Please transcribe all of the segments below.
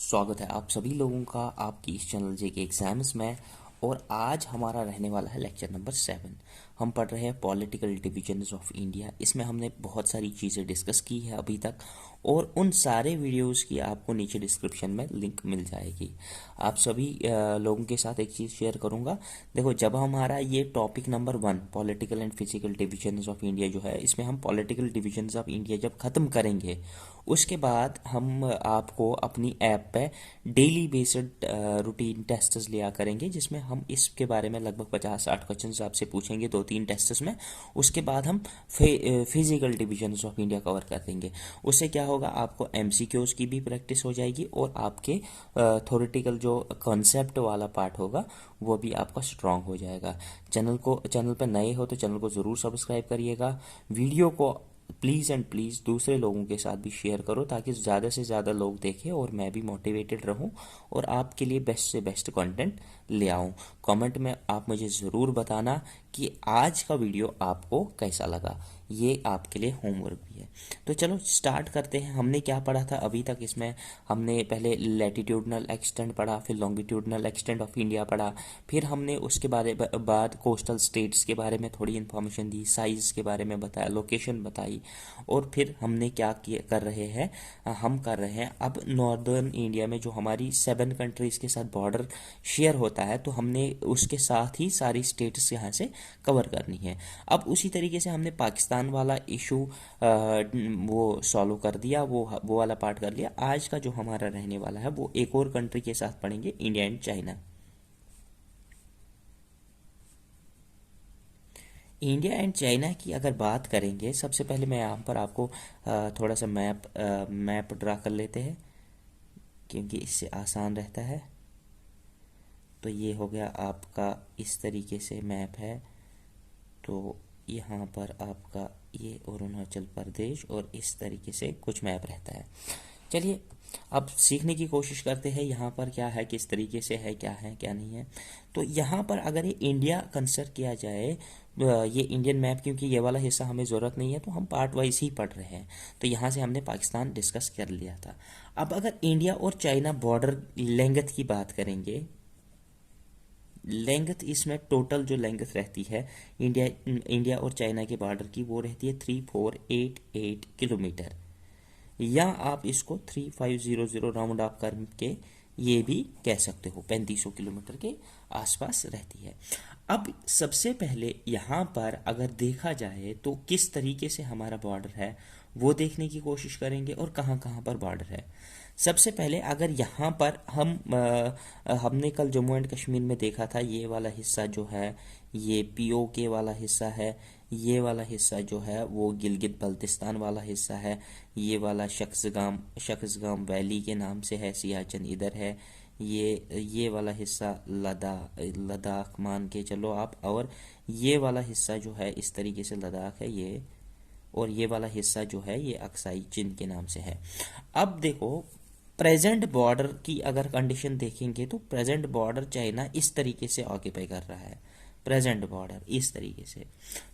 स्वागत है आप सभी लोगों का आपकी इस चैनल जेके एग्जाम्स में। और आज हमारा रहने वाला है लेक्चर नंबर 7। हम पढ़ रहे हैं पॉलिटिकल डिविजन्स ऑफ इंडिया। इसमें हमने बहुत सारी चीज़ें डिस्कस की है अभी तक, और उन सारे वीडियोस की आपको नीचे डिस्क्रिप्शन में लिंक मिल जाएगी। आप सभी लोगों के साथ एक चीज़ शेयर करूंगा। देखो, जब हमारा ये topic number 1 political and physical divisions of India जो है, इसमें हम पॉलिटिकल डिविजन्स ऑफ इंडिया जब ख़त्म करेंगे, उसके बाद हम आपको अपनी ऐप पे डेली बेस्ड रूटीन टेस्ट्स लिया करेंगे, जिसमें हम इसके बारे में लगभग 50-60 क्वेश्चंस आपसे पूछेंगे 2-3 टेस्ट्स में। उसके बाद हम physical divisions of India cover कर देंगे। उससे क्या होगा, आपको एमसीक्यूज की भी प्रैक्टिस हो जाएगी और आपके थ्योरेटिकल जो कॉन्सेप्ट वाला पार्ट होगा वो भी आपका स्ट्रांग हो जाएगा। चैनल पर नए हो तो चैनल को ज़रूर सब्सक्राइब करिएगा। वीडियो को प्लीज़ एंड प्लीज़ दूसरे लोगों के साथ भी शेयर करो, ताकि ज़्यादा से ज़्यादा लोग देखें और मैं भी मोटिवेटेड रहूं और आपके लिए बेस्ट से बेस्ट कंटेंट ले आऊं। कमेंट में आप मुझे ज़रूर बताना कि आज का वीडियो आपको कैसा लगा। ये आपके लिए होमवर्क भी है। तो चलो स्टार्ट करते हैं। हमने क्या पढ़ा था अभी तक इसमें? हमने पहले लैटिट्यूडनल एक्सटेंट पढ़ा, फिर लॉन्गिट्यूडनल एक्सटेंट ऑफ इंडिया पढ़ा, फिर हमने उसके बाद कोस्टल स्टेट्स के बारे में थोड़ी इन्फॉर्मेशन दी, साइज के बारे में बताया, लोकेशन बताई। और फिर हमने क्या कर रहे हैं, हम कर रहे हैं अब नॉर्दर्न इंडिया में जो हमारी 7 कंट्रीज के साथ बॉर्डर शेयर होता है, तो हमने उसके साथ ही सारी स्टेट्स यहाँ से कवर करनी है। अब उसी तरीके से हमने पाकिस्तान वाला इशू वो सॉल्व कर दिया, वो वाला पार्ट कर लिया। आज का जो हमारा रहने वाला है वो एक और कंट्री के साथ पढ़ेंगे, India and China. India and China की अगर बात करेंगे, सबसे पहले मैं यहाँ पर आपको थोड़ा सा मैप ड्रा कर लेते हैं, क्योंकि इससे आसान रहता है। तो ये हो गया आपका, इस तरीके से मैप है। तो यहाँ पर आपका ये अरुणाचल प्रदेश और इस तरीके से कुछ मैप रहता है। चलिए अब सीखने की कोशिश करते हैं, यहाँ पर क्या है, किस तरीके से है, क्या नहीं है। तो यहाँ पर अगर ये इंडिया कंसिडर किया जाए, ये इंडियन मैप, क्योंकि ये वाला हिस्सा हमें ज़रूरत नहीं है तो हम पार्ट वाइज ही पढ़ रहे हैं। तो यहाँ से हमने पाकिस्तान डिस्कस कर लिया था। अब अगर इंडिया और चाइना बॉर्डर लेंथ की बात करेंगे, लेंथ इसमें टोटल जो लेंथ रहती है इंडिया और चाइना के बॉर्डर की, वो रहती है 3488 किलोमीटर, या आप इसको 3500 राउंड ऑफ करके ये भी कह सकते हो, 3500 किलोमीटर के आसपास रहती है। अब सबसे पहले यहाँ पर अगर देखा जाए तो किस तरीके से हमारा बॉर्डर है वो देखने की कोशिश करेंगे, और कहाँ कहाँ पर बॉर्डर है। सबसे पहले अगर यहाँ पर हमने कल जम्मू एंड कश्मीर में देखा था, ये वाला हिस्सा जो है ये पीओके वाला हिस्सा है, ये वाला हिस्सा जो है वो गिलगित बल्तिस्तान वाला हिस्सा है, ये वाला शख्सगाम वैली के नाम से है, सियाचिन इधर है, ये वाला हिस्सा लद्दाख मान के चलो आप, और ये वाला हिस्सा जो है इस तरीके से लद्दाख है ये, और ये वाला हिस्सा जो है ये अक्साई चीन के नाम से है। अब देखो, प्रेजेंट बॉर्डर की अगर कंडीशन देखेंगे तो प्रेजेंट बॉर्डर चाइना इस तरीके से ऑक्यूपाई कर रहा है, प्रेजेंट बॉर्डर इस तरीके से।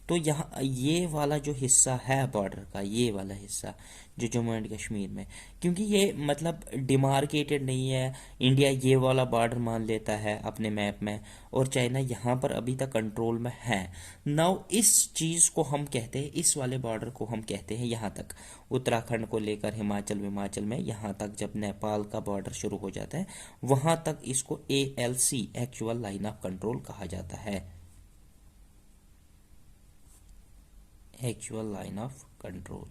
तो यहाँ ये वाला जो हिस्सा है बॉर्डर का, ये वाला हिस्सा जो जम्मू एंड कश्मीर में, क्योंकि ये मतलब डिमार्केटेड नहीं है, इंडिया ये वाला बॉर्डर मान लेता है अपने मैप में, और चाइना यहाँ पर अभी तक कंट्रोल में है। नाउ इस चीज़ को हम कहते हैं, इस वाले बॉर्डर को हम कहते हैं यहाँ तक, उत्तराखंड को लेकर हिमाचल में यहाँ तक, जब नेपाल का बॉर्डर शुरू हो जाता है वहाँ तक, इसको ALC actual line of control कहा जाता है, एक्चुअल लाइन ऑफ कंट्रोल।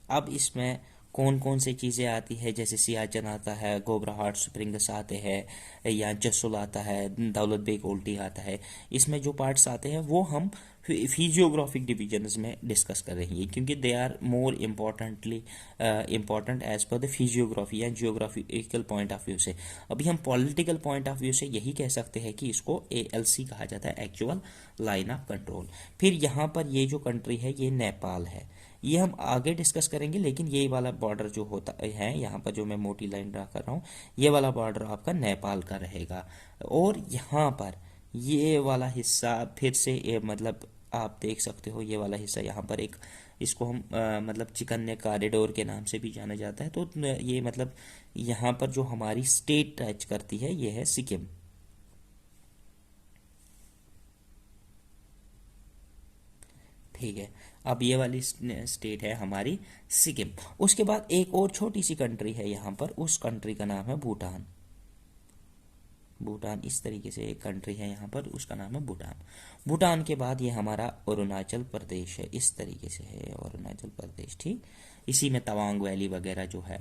अब इसमें कौन कौन सी चीज़ें आती है, जैसे सियाचिन आता है, गोबरा हॉट स्प्रिंग्स आते हैं, या जसुल आता है, दौलत बेग ओल्टी आता है। इसमें जो पार्ट्स आते हैं वो हम फिजियोग्राफिक डिविजन्स में डिस्कस कर रही है, क्योंकि they are more important as per the physiography या जियोग्राफिकल पॉइंट ऑफ व्यू से। अभी हम पॉलिटिकल पॉइंट ऑफ व्यू से यही कह सकते हैं कि इसको ALC कहा जाता है, एक्चुअल लाइन ऑफ कंट्रोल। फिर यहाँ पर ये जो कंट्री है ये नेपाल है, ये हम आगे डिस्कस करेंगे, लेकिन ये वाला बॉर्डर जो होता है यहाँ पर, जो मैं मोटी लाइन ड्रा कर रहा हूँ, ये वाला बॉर्डर आपका नेपाल का रहेगा। और यहाँ पर ये वाला हिस्सा फिर से मतलब आप देख सकते हो ये वाला हिस्सा यहाँ पर एक, इसको हम मतलब चिकन्या कॉरिडोर के नाम से भी जाना जाता है। तो ये मतलब यहाँ पर जो हमारी स्टेट टच करती है ये है सिक्किम। ठीक है, अब ये वाली स्टेट है हमारी सिक्किम। उसके बाद एक और छोटी सी कंट्री है यहाँ पर, उस कंट्री का नाम है भूटान। भूटान इस तरीके से एक कंट्री है यहाँ पर, उसका नाम है भूटान। भूटान के बाद ये हमारा अरुणाचल प्रदेश है, इस तरीके से है अरुणाचल प्रदेश। ठीक, इसी में तवांग वैली वगैरह जो है।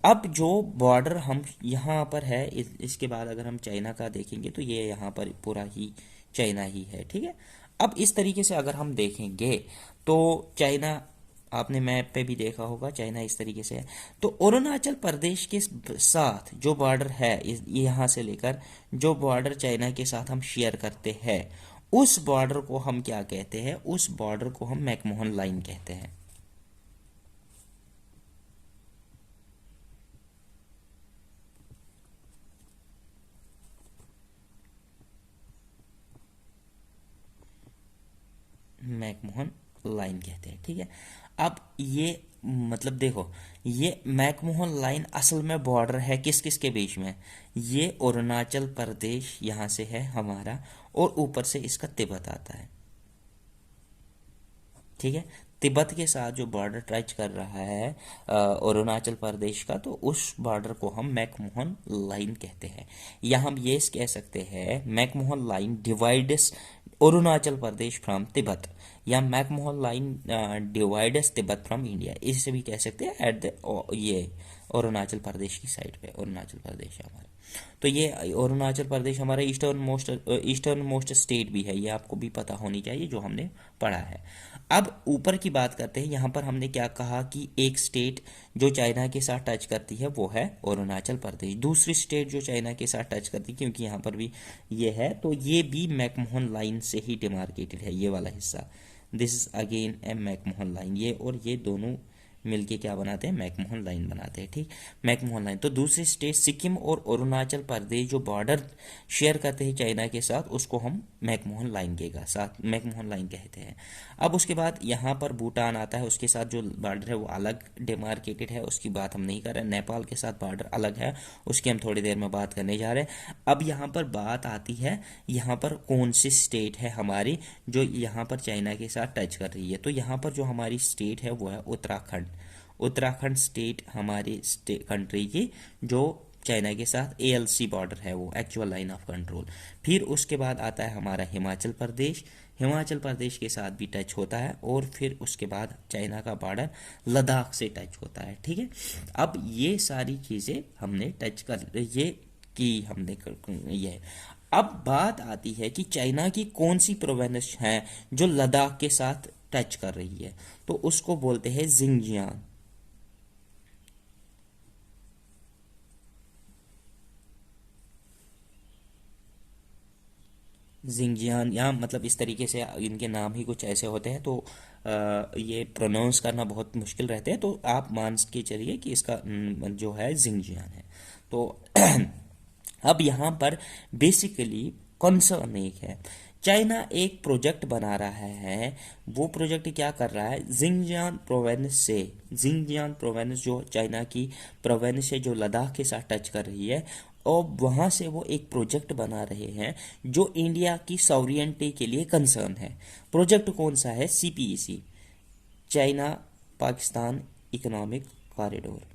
अब जो बॉर्डर हम यहाँ पर है, इसके बाद अगर हम चाइना का देखेंगे तो ये यहाँ पर पूरा ही चाइना ही है। ठीक है, अब इस तरीके से अगर हम देखेंगे तो चाइना, आपने मैप पे भी देखा होगा चाइना इस तरीके से है। तो अरुणाचल प्रदेश के साथ जो बॉर्डर है, यहाँ से लेकर जो बॉर्डर चाइना के साथ हम शेयर करते हैं, उस बॉर्डर को हम क्या कहते हैं? उस बॉर्डर को हम मैकमोहन लाइन कहते हैं। मैकमोहन लाइन कहते हैं। ठीक है, अब ये मतलब देखो, ये मैकमोहन लाइन असल में बॉर्डर है किस किस के बीच में? ये अरुणाचल प्रदेश यहाँ से है हमारा, और ऊपर से इसका तिब्बत आता है। ठीक है, तिब्बत के साथ जो बॉर्डर टच कर रहा है अरुणाचल प्रदेश का, तो उस बॉर्डर को हम मैकमोहन लाइन कहते हैं। या हम ये कह सकते हैं McMahon line divides Arunachal Pradesh from Tibet, या McMahon line divides Tibet from India, इसे भी कह सकते हैं एट द ये अरुणाचल प्रदेश की साइड पे। अरुणाचल प्रदेश है हमारा, तो ये अरुणाचल प्रदेश हमारा ईस्टर्न मोस्ट स्टेट भी है, ये आपको भी पता होनी चाहिए जो हमने पढ़ा है। अब ऊपर की बात करते हैं, यहाँ पर हमने क्या कहा कि एक स्टेट जो चाइना के साथ टच करती है वो है अरुणाचल प्रदेश। दूसरी स्टेट जो चाइना के साथ टच करती है, क्योंकि यहाँ पर भी ये है, तो ये भी मैकमोहन लाइन से ही डिमार्केटेड है, ये वाला हिस्सा। This is again A McMahon line. ये और ये दोनों मिलके क्या बनाते हैं? मैकमोहन लाइन बनाते हैं। ठीक, मैकमोहन लाइन। तो दूसरे स्टेट सिक्किम और अरुणाचल प्रदेश जो बॉर्डर शेयर करते हैं चाइना के साथ, उसको हम मैकमोहन लाइन के साथ मैकमोहन लाइन कहते हैं। अब उसके बाद यहाँ पर भूटान आता है, उसके साथ जो बॉर्डर है वो अलग डिमार्केटेड है, उसकी बात हम नहीं कर रहे। नेपाल के साथ बॉर्डर अलग है, उसकी हम थोड़ी देर में बात करने जा रहे हैं। अब यहाँ पर बात आती है, यहाँ पर कौन सी स्टेट है हमारी जो यहाँ पर चाइना के साथ टच कर रही है? तो यहाँ पर जो हमारी स्टेट है वो है उत्तराखंड। उत्तराखंड स्टेट हमारी कंट्री की जो चाइना के साथ एएलसी बॉर्डर है, वो एक्चुअल लाइन ऑफ कंट्रोल। फिर उसके बाद आता है हमारा हिमाचल प्रदेश। हिमाचल प्रदेश के साथ भी टच होता है, और फिर उसके बाद चाइना का बॉर्डर लद्दाख से टच होता है। ठीक है, अब ये सारी चीज़ें हमने टच कर ये की हमने ये। अब बात आती है कि चाइना की कौन सी प्रोविंस है जो लद्दाख के साथ टच कर रही है, तो उसको बोलते हैं जिंगजियांग। जिंगजियान, या मतलब इस तरीके से इनके नाम ही कुछ ऐसे होते हैं, तो ये प्रोनाउंस करना बहुत मुश्किल रहते हैं, तो आप मान के चलिए कि इसका जो है जिंगजियान है। तो अब यहाँ पर बेसिकली कंसर्न एक है, चाइना एक प्रोजेक्ट बना रहा है। वो प्रोजेक्ट क्या कर रहा है? जिंगजियांग प्रोविंस से, जिंगजियांग प्रोविंस जो चाइना की प्रोविंस है जो लद्दाख के साथ टच कर रही है, और वहाँ से वो एक प्रोजेक्ट बना रहे हैं जो इंडिया की सॉवरियनिटी के लिए कंसर्न है। प्रोजेक्ट कौन सा है? CPEC, China Pakistan economic corridor.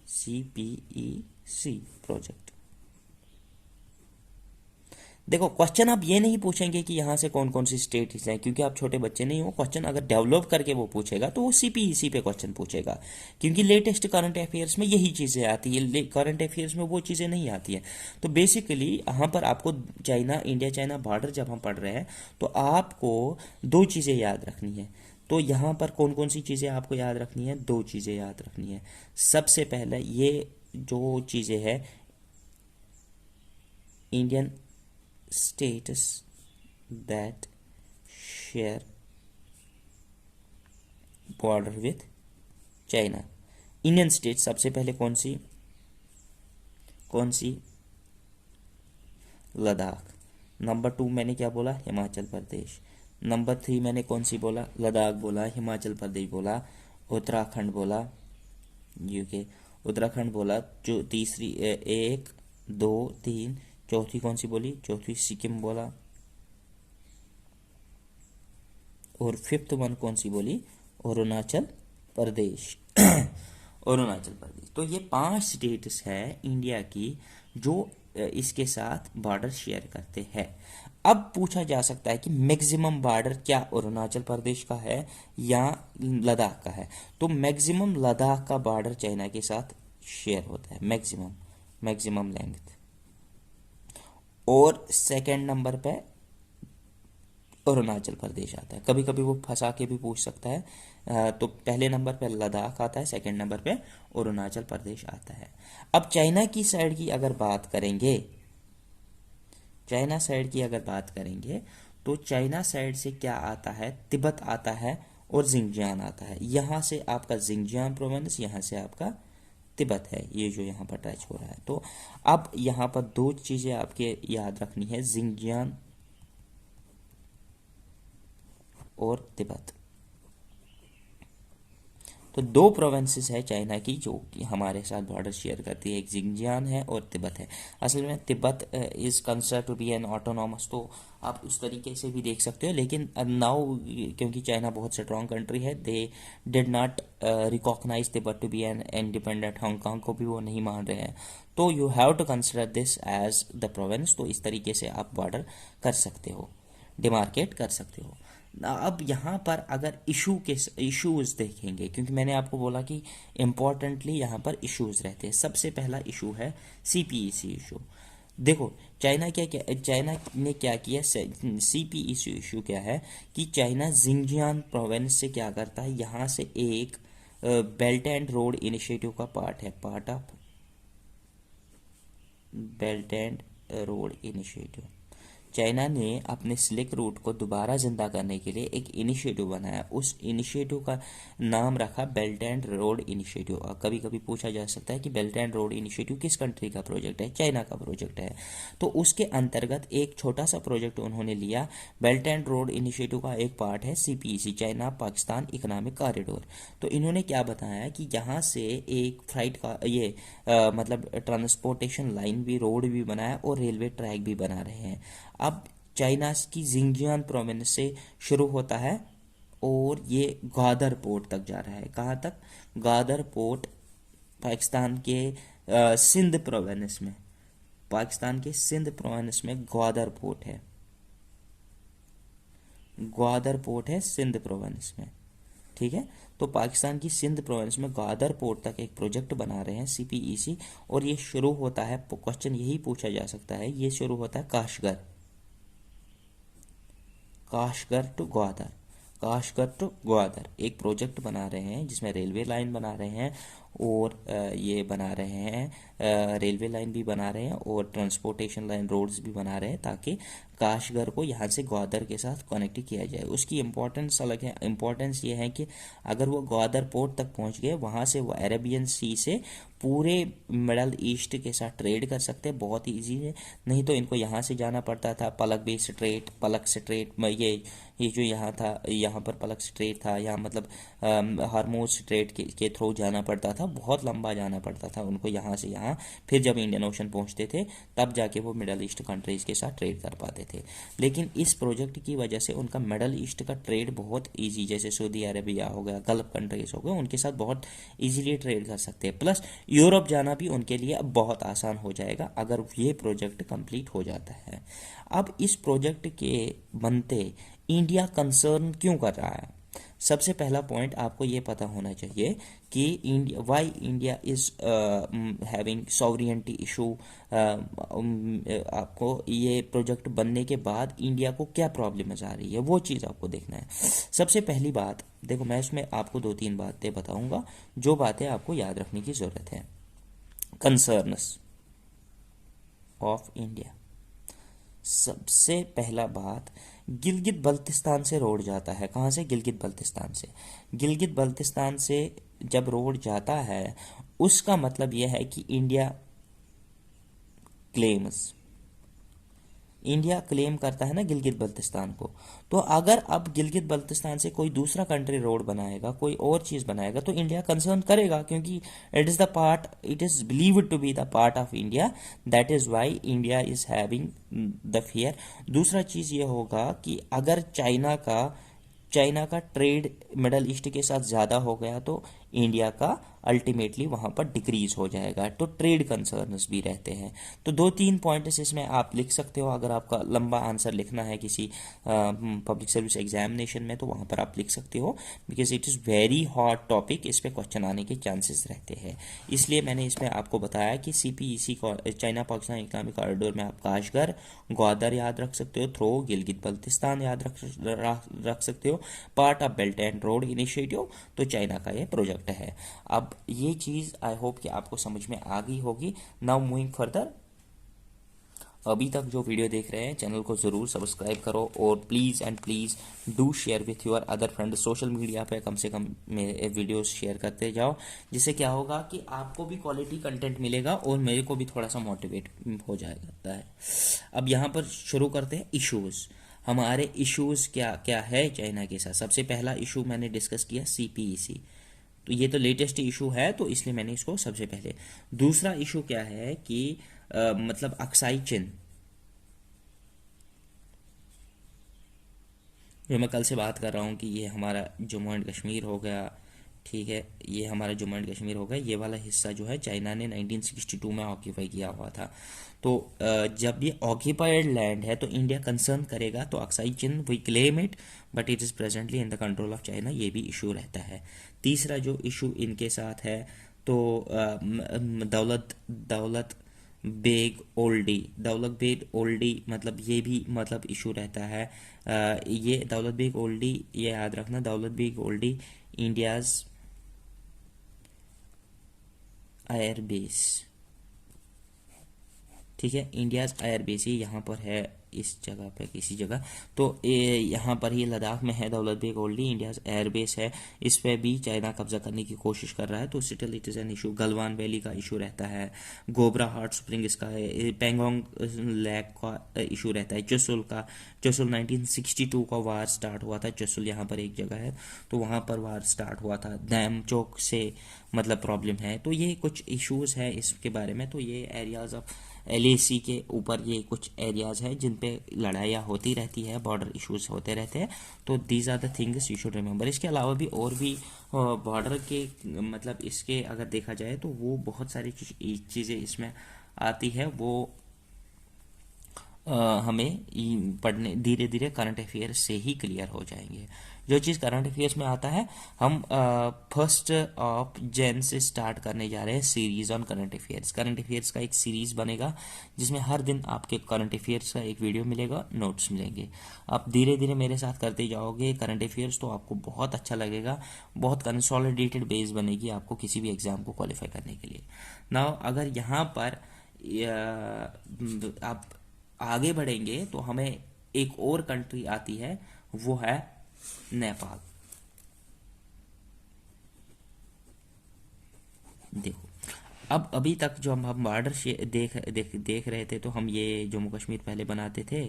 CPEC project. देखो, क्वेश्चन आप ये नहीं पूछेंगे कि यहाँ से कौन कौन सी स्टेट्स हैं, क्योंकि आप छोटे बच्चे नहीं हो। क्वेश्चन अगर डेवलप करके वो पूछेगा तो वो सीपीईसी पे क्वेश्चन पूछेगा, क्योंकि लेटेस्ट करंट अफेयर्स में यही चीज़ें आती है, करंट अफेयर्स में वो चीज़ें नहीं आती हैं। तो बेसिकली यहाँ पर आपको चाइना, इंडिया चाइना बॉर्डर जब हम पढ़ रहे हैं तो आपको दो चीज़ें याद रखनी है। तो यहाँ पर कौन कौन सी चीज़ें आपको याद रखनी है? दो चीज़ें याद रखनी है। सबसे पहले ये जो चीज़ें हैं, Indian states that share border with China. Indian state सबसे पहले कौन सी लद्दाख। नंबर 2 मैंने क्या बोला, हिमाचल प्रदेश। नंबर 3 मैंने कौन सी बोला, लद्दाख बोला, हिमाचल प्रदेश बोला, उत्तराखंड बोला, यूके, उत्तराखंड बोला। जो तीसरी 1 2 3, चौथी कौन सी बोली, चौथी सिक्किम बोला, और फिफ्थ वन कौन सी बोली, अरुणाचल प्रदेश। अरुणाचल प्रदेश। तो ये 5 स्टेट्स है इंडिया की जो इसके साथ बॉर्डर शेयर करते हैं। अब पूछा जा सकता है कि मैक्सिमम बॉर्डर क्या अरुणाचल प्रदेश का है या लद्दाख का है। तो मैक्सिमम लद्दाख का बॉर्डर चाइना के साथ शेयर होता है, मैक्सिमम लेंथ। और सेकंड नंबर पे अरुणाचल प्रदेश आता है। कभी कभी वो फंसा के भी पूछ सकता है। तो पहले नंबर पे लद्दाख आता है, सेकंड नंबर पे अरुणाचल प्रदेश आता है। अब चाइना की साइड की अगर बात करेंगे, चाइना साइड की अगर बात करेंगे तो चाइना साइड से क्या आता है, तिब्बत आता है और जिंगजियांग आता है। यहाँ से आपका जिंगजियांग प्रोविंस, यहाँ से आपका तिब्बत है, ये जो यहाँ पर टच हो रहा है। तो अब यहाँ पर 2 चीज़ें आपके याद रखनी है, जिंगजियांग और तिब्बत। तो 2 प्रोविंसेस है चाइना की जो कि हमारे साथ बॉर्डर शेयर करती है, एक जिंगजियांग है और तिब्बत है। असल में Tibet is consider to be an autonomous, तो आप उस तरीके से भी देख सकते हो। लेकिन नाउ क्योंकि चाइना बहुत स्ट्रॉन्ग कंट्री है, they did not recognise Tibet to be an independent, Hong Kong को भी वो नहीं मान रहे हैं। तो you have to consider this as the province. तो इस तरीके से आप बॉर्डर कर सकते हो, डिमार्केट कर सकते हो। अब यहाँ पर अगर इश्यूज देखेंगे, क्योंकि मैंने आपको बोला कि इम्पोर्टेंटली यहाँ पर इश्यूज रहते हैं। सबसे पहला इशू है सीपीईसी इशू। देखो चाइना ने क्या किया, सीपीईसी इशू क्या है कि चाइना जिंगजियांग प्रोविंस से क्या करता है, यहाँ से एक बेल्ट एंड रोड इनिशिएटिव का part of belt and road initiative. China ने अपने सिल्क रूट को दोबारा जिंदा करने के लिए एक इनिशिएटिव बनाया। उस इनिशिएटिव का नाम रखा बेल्ट एंड रोड इनिशिएटिव। और कभी कभी पूछा जा सकता है कि बेल्ट एंड रोड इनिशिएटिव किस कंट्री का प्रोजेक्ट है, चाइना का प्रोजेक्ट है। तो उसके अंतर्गत एक छोटा सा प्रोजेक्ट उन्होंने लिया। बेल्ट एंड रोड इनिशिएटिव का एक पार्ट है CPEC, China Pakistan economic corridor. तो इन्होंने क्या बताया कि यहाँ से एक फ्लाइट का मतलब ट्रांसपोर्टेशन लाइन भी, रोड भी बनाया और रेलवे ट्रैक भी बना रहे हैं। अब चाइना की जिंगजियांग प्रोविंस से शुरू होता है और ये ग्वादर पोर्ट तक जा रहा है। कहाँ तक, ग्वादर पोर्ट पाकिस्तान के सिंध प्रोविंस में, पाकिस्तान के सिंध प्रोविंस में ग्वादर पोर्ट है, ग्वादर पोर्ट है सिंध प्रोविंस में। ठीक है, तो पाकिस्तान की सिंध प्रोविंस में ग्वादर पोर्ट तक एक प्रोजेक्ट बना रहे हैं सीपीईसी। और ये शुरू होता है, क्वेश्चन यही पूछा जा सकता है, ये शुरू होता है Kashgar to Gwadar, Kashgar to Gwadar एक प्रोजेक्ट बना रहे हैं जिसमें रेलवे लाइन बना रहे हैं और ये बना रहे हैं, रेलवे लाइन भी बना रहे हैं और ट्रांसपोर्टेशन लाइन, रोड्स भी बना रहे हैं ताकि काशगर को यहाँ से ग्वादर के साथ कनेक्ट किया जाए। उसकी इम्पोर्टेंस अलग है। इम्पोर्टेंस ये है कि अगर वो ग्वादर पोर्ट तक पहुँच गए, वहाँ से वो अरेबियन सी से पूरे मिडल ईस्ट के साथ ट्रेड कर सकते हैं, बहुत ईजी है। नहीं तो इनको यहाँ से जाना पड़ता था, पलक स्ट्रेट, ये जो यहाँ था, यहाँ पर पलक स्ट्रेट था, यहाँ मतलब हार्मोज स्ट्रेट के थ्रू जाना पड़ता था, बहुत लंबा जाना पड़ता था उनको यहाँ से यहाँ। फिर जब इंडियन ओशन पहुँचते थे तब जाके वो मिडल ईस्ट कंट्रीज़ के साथ ट्रेड कर पाते थे। लेकिन इस प्रोजेक्ट की वजह से उनका मिडल ईस्ट का ट्रेड बहुत ईजी, जैसे सऊदी अरेबिया हो गया, गल्फ कंट्रीज हो गए, उनके साथ बहुत ईजिली ट्रेड कर सकते हैं। प्लस यूरोप जाना भी उनके लिए अब बहुत आसान हो जाएगा अगर ये प्रोजेक्ट कंप्लीट हो जाता है। अब इस प्रोजेक्ट के बनते इंडिया कंसर्न क्यों कर रहा है? सबसे पहला पॉइंट आपको ये पता होना चाहिए कि India, why India is having sovereignty issue. आपको ये प्रोजेक्ट बनने के बाद इंडिया को क्या प्रॉब्लम्स आ रही है, वो चीज़ आपको देखना है। सबसे पहली बात देखो, मैं इसमें आपको 2-3 बातें बताऊंगा जो बातें आपको याद रखने की ज़रूरत है। कंसर्न्स ऑफ इंडिया, सबसे पहला बात, गिलगित बल्तिस्तान से रोड जाता है। कहाँ से? गिलगित बल्तिस्तान से। गिलगित बल्तिस्तान से जब रोड जाता है उसका मतलब यह है कि इंडिया क्लेम्स इंडिया क्लेम करता है ना गिलगित बल्तिस्तान को, तो अगर अब गिलगित बल्तिस्तान से कोई दूसरा कंट्री रोड बनाएगा, कोई और चीज़ बनाएगा, तो इंडिया कंसर्न करेगा, क्योंकि it is believed to be the part of India. That is why India is having the fear. दूसरा चीज़ ये होगा कि अगर चाइना का ट्रेड मिडल ईस्ट के साथ ज़्यादा हो गया तो इंडिया का अल्टीमेटली वहाँ पर डिक्रीज हो जाएगा, तो ट्रेड कंसर्न्स भी रहते हैं। तो दो तीन पॉइंट्स इसमें आप लिख सकते हो। अगर आपका लंबा आंसर लिखना है किसी पब्लिक सर्विस एग्जामिनेशन में तो वहाँ पर आप लिख सकते हो, because it is very hot topic, इस पर क्वेश्चन आने के चांसेस रहते हैं। इसलिए मैंने इसमें आपको बताया कि CPEC China Pakistan economic corridor में आप काशगर, ग्वादर याद रख सकते हो, थ्रो गिलगित बल्तिस्तान याद रख सकते हो, part of belt and road initiative, तो चाइना का ये प्रोजेक्ट है। अब ये चीज़ आई होप कि आपको समझ में आ गई होगी। नाउ मूविंग फर्दर, अभी तक जो वीडियो देख रहे हैं चैनल को ज़रूर सब्सक्राइब करो, और please and please do share with your other friend. Social media पे कम से कम मेरे वीडियोस शेयर करते जाओ, जिससे क्या होगा कि आपको भी क्वालिटी कंटेंट मिलेगा और मेरे को भी थोड़ा सा मोटिवेट हो जाएगा है। अब यहाँ पर शुरू करते हैं इश्यूज़। हमारे इश्यूज़ क्या क्या है चाइना के साथ। सबसे पहला इशू मैंने डिस्कस किया CPEC, तो ये तो लेटेस्ट इशू है, तो इसलिए मैंने इसको सबसे पहले। दूसरा इशू क्या है कि मतलब अक्साई चिन, जो मैं कल से बात कर रहा हूँ कि ये हमारा जम्मू एंड कश्मीर हो गया, ठीक है, ये हमारा जम्मू एंड कश्मीर हो गया, ये वाला हिस्सा जो है चाइना ने 1962 में ऑक्यूपाई किया हुआ था। तो जब ये ऑक्यूपाइड लैंड है तो इंडिया कंसर्न करेगा, तो Aksai Chin we claim it but it is presently in the control of China, ये भी इशू रहता है। तीसरा जो इशू इनके साथ है तो दौलत बेग ओल्डी मतलब ये भी मतलब इशू रहता है। ये दौलत बेग ओल्डी, ये याद रखना, दौलत बेग ओल्डी इंडियाज एयरबेस, ठीक है, इंडियाज एयरबेस ये यहाँ पर है, इस जगह पे किसी जगह, तो यहाँ पर ही लद्दाख में है दौलत बेग ओल्डी इंडियाज एयरबेस है। इस पे भी चाइना कब्जा करने की कोशिश कर रहा है, तो still it is an issue. Galwan valley का इशू रहता है, गोबरा हॉट स्प्रिंग इसका है, पेंगोंग लेक का इशू रहता है, चुशुल 1962 का वार स्टार्ट हुआ था, चुशुल यहाँ पर एक जगह है, तो वहाँ पर वार स्टार्ट हुआ था। नैमचोक से मतलब प्रॉब्लम है, तो ये कुछ इश्यूज़ है इसके बारे में। तो ये एरियाज ऑफ LAC के ऊपर ये कुछ एरियाज हैं जिन पे लड़ाइयाँ होती रहती है, बॉर्डर इश्यूज होते रहते हैं, तो these are the things you should remember. इसके अलावा भी और भी बॉर्डर के मतलब इसके अगर देखा जाए तो वो बहुत सारी चीज़ें इसमें आती है, वो हमें पढ़ने धीरे धीरे करंट अफेयर्स से ही क्लियर हो जाएंगे। जो चीज़ करंट अफेयर्स में आता है, हम 1 जनवरी से स्टार्ट करने जा रहे हैं series on current affairs. Current affairs का एक सीरीज बनेगा जिसमें हर दिन आपके करंट अफेयर्स का एक वीडियो मिलेगा, नोट्स मिलेंगे। आप धीरे धीरे मेरे साथ करते जाओगे करंट अफेयर्स, तो आपको बहुत अच्छा लगेगा, बहुत कंसोलिडेटेड बेस बनेगी आपको किसी भी एग्जाम को क्वालिफाई करने के लिए। नाउ अगर यहाँ पर आप आगे बढ़ेंगे तो हमें एक और कंट्री आती है, वो है नेपाल। देखो, अब अभी तक जो हम बॉर्डर देख रहे थे, तो हम ये जम्मू कश्मीर पहले बनाते थे,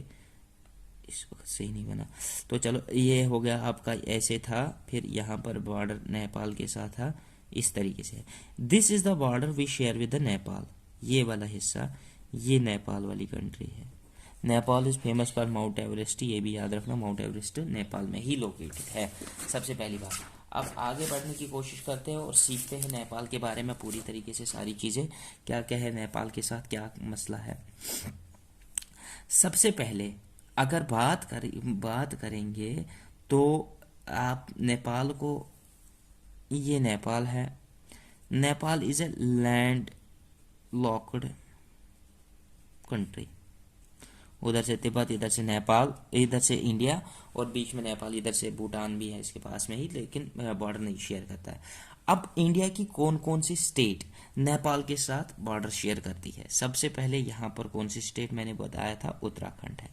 इस वक्त सही नहीं बना, तो चलो ये हो गया आपका, ऐसे था, फिर यहाँ पर बॉर्डर नेपाल के साथ था, इस तरीके से। This is the border we share with the Nepal, ये वाला हिस्सा, ये नेपाल वाली कंट्री है। Nepal is famous for Mount Everest, ये भी याद रखना, माउंट एवरेस्ट नेपाल में ही लोकेटेड है, सबसे पहली बात। अब आगे बढ़ने की कोशिश करते हैं और सीखते हैं नेपाल के बारे में पूरी तरीके से सारी चीज़ें, क्या क्या है नेपाल के साथ, क्या मसला है। सबसे पहले अगर बात करेंगे तो आप नेपाल को, ये नेपाल है, Nepal is a land locked country, उधर से तिब्बत, इधर से नेपाल, इधर से इंडिया, और बीच में नेपाल, इधर से भूटान भी है इसके पास में ही, लेकिन बॉर्डर नहीं शेयर करता है। अब इंडिया की कौन कौन सी स्टेट नेपाल के साथ बॉर्डर शेयर करती है? सबसे पहले यहाँ पर कौन सी स्टेट मैंने बताया था, उत्तराखंड है,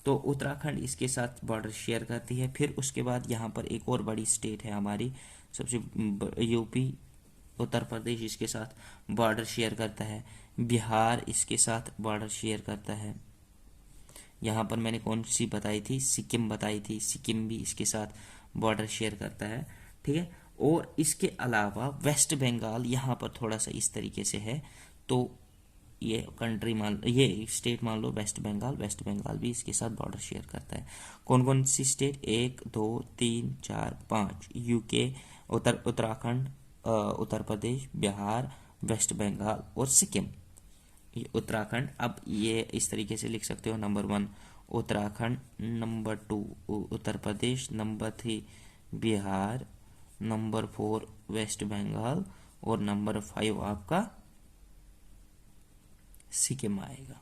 तो उत्तराखंड इसके साथ बॉर्डर शेयर करती है। फिर उसके बाद यहाँ पर एक और बड़ी स्टेट है हमारी, सबसे यूपी, उत्तर प्रदेश इसके साथ बॉर्डर शेयर करता है, बिहार इसके साथ बॉर्डर शेयर करता है, यहाँ पर मैंने कौन सी बताई थी, सिक्किम बताई थी, सिक्किम भी इसके साथ बॉर्डर शेयर करता है, ठीक है। और इसके अलावा वेस्ट बंगाल यहाँ पर थोड़ा सा इस तरीके से है, तो ये कंट्री मान, ये स्टेट मान low waist Bengal, West Bengal भी इसके साथ बॉर्डर शेयर करता है। कौन कौन सी state, 1 2 3 4 5, UK, Uttarakhand, Uttar Pradesh, Bihar, waste Bengal और सिक्किम। ये उत्तराखंड, अब ये इस तरीके से लिख सकते हो, number 1 Uttarakhand, number 2 Uttar Pradesh, number 3 Bihar, number 4 West Bengal और नंबर 5 आपका सिक्किम आएगा।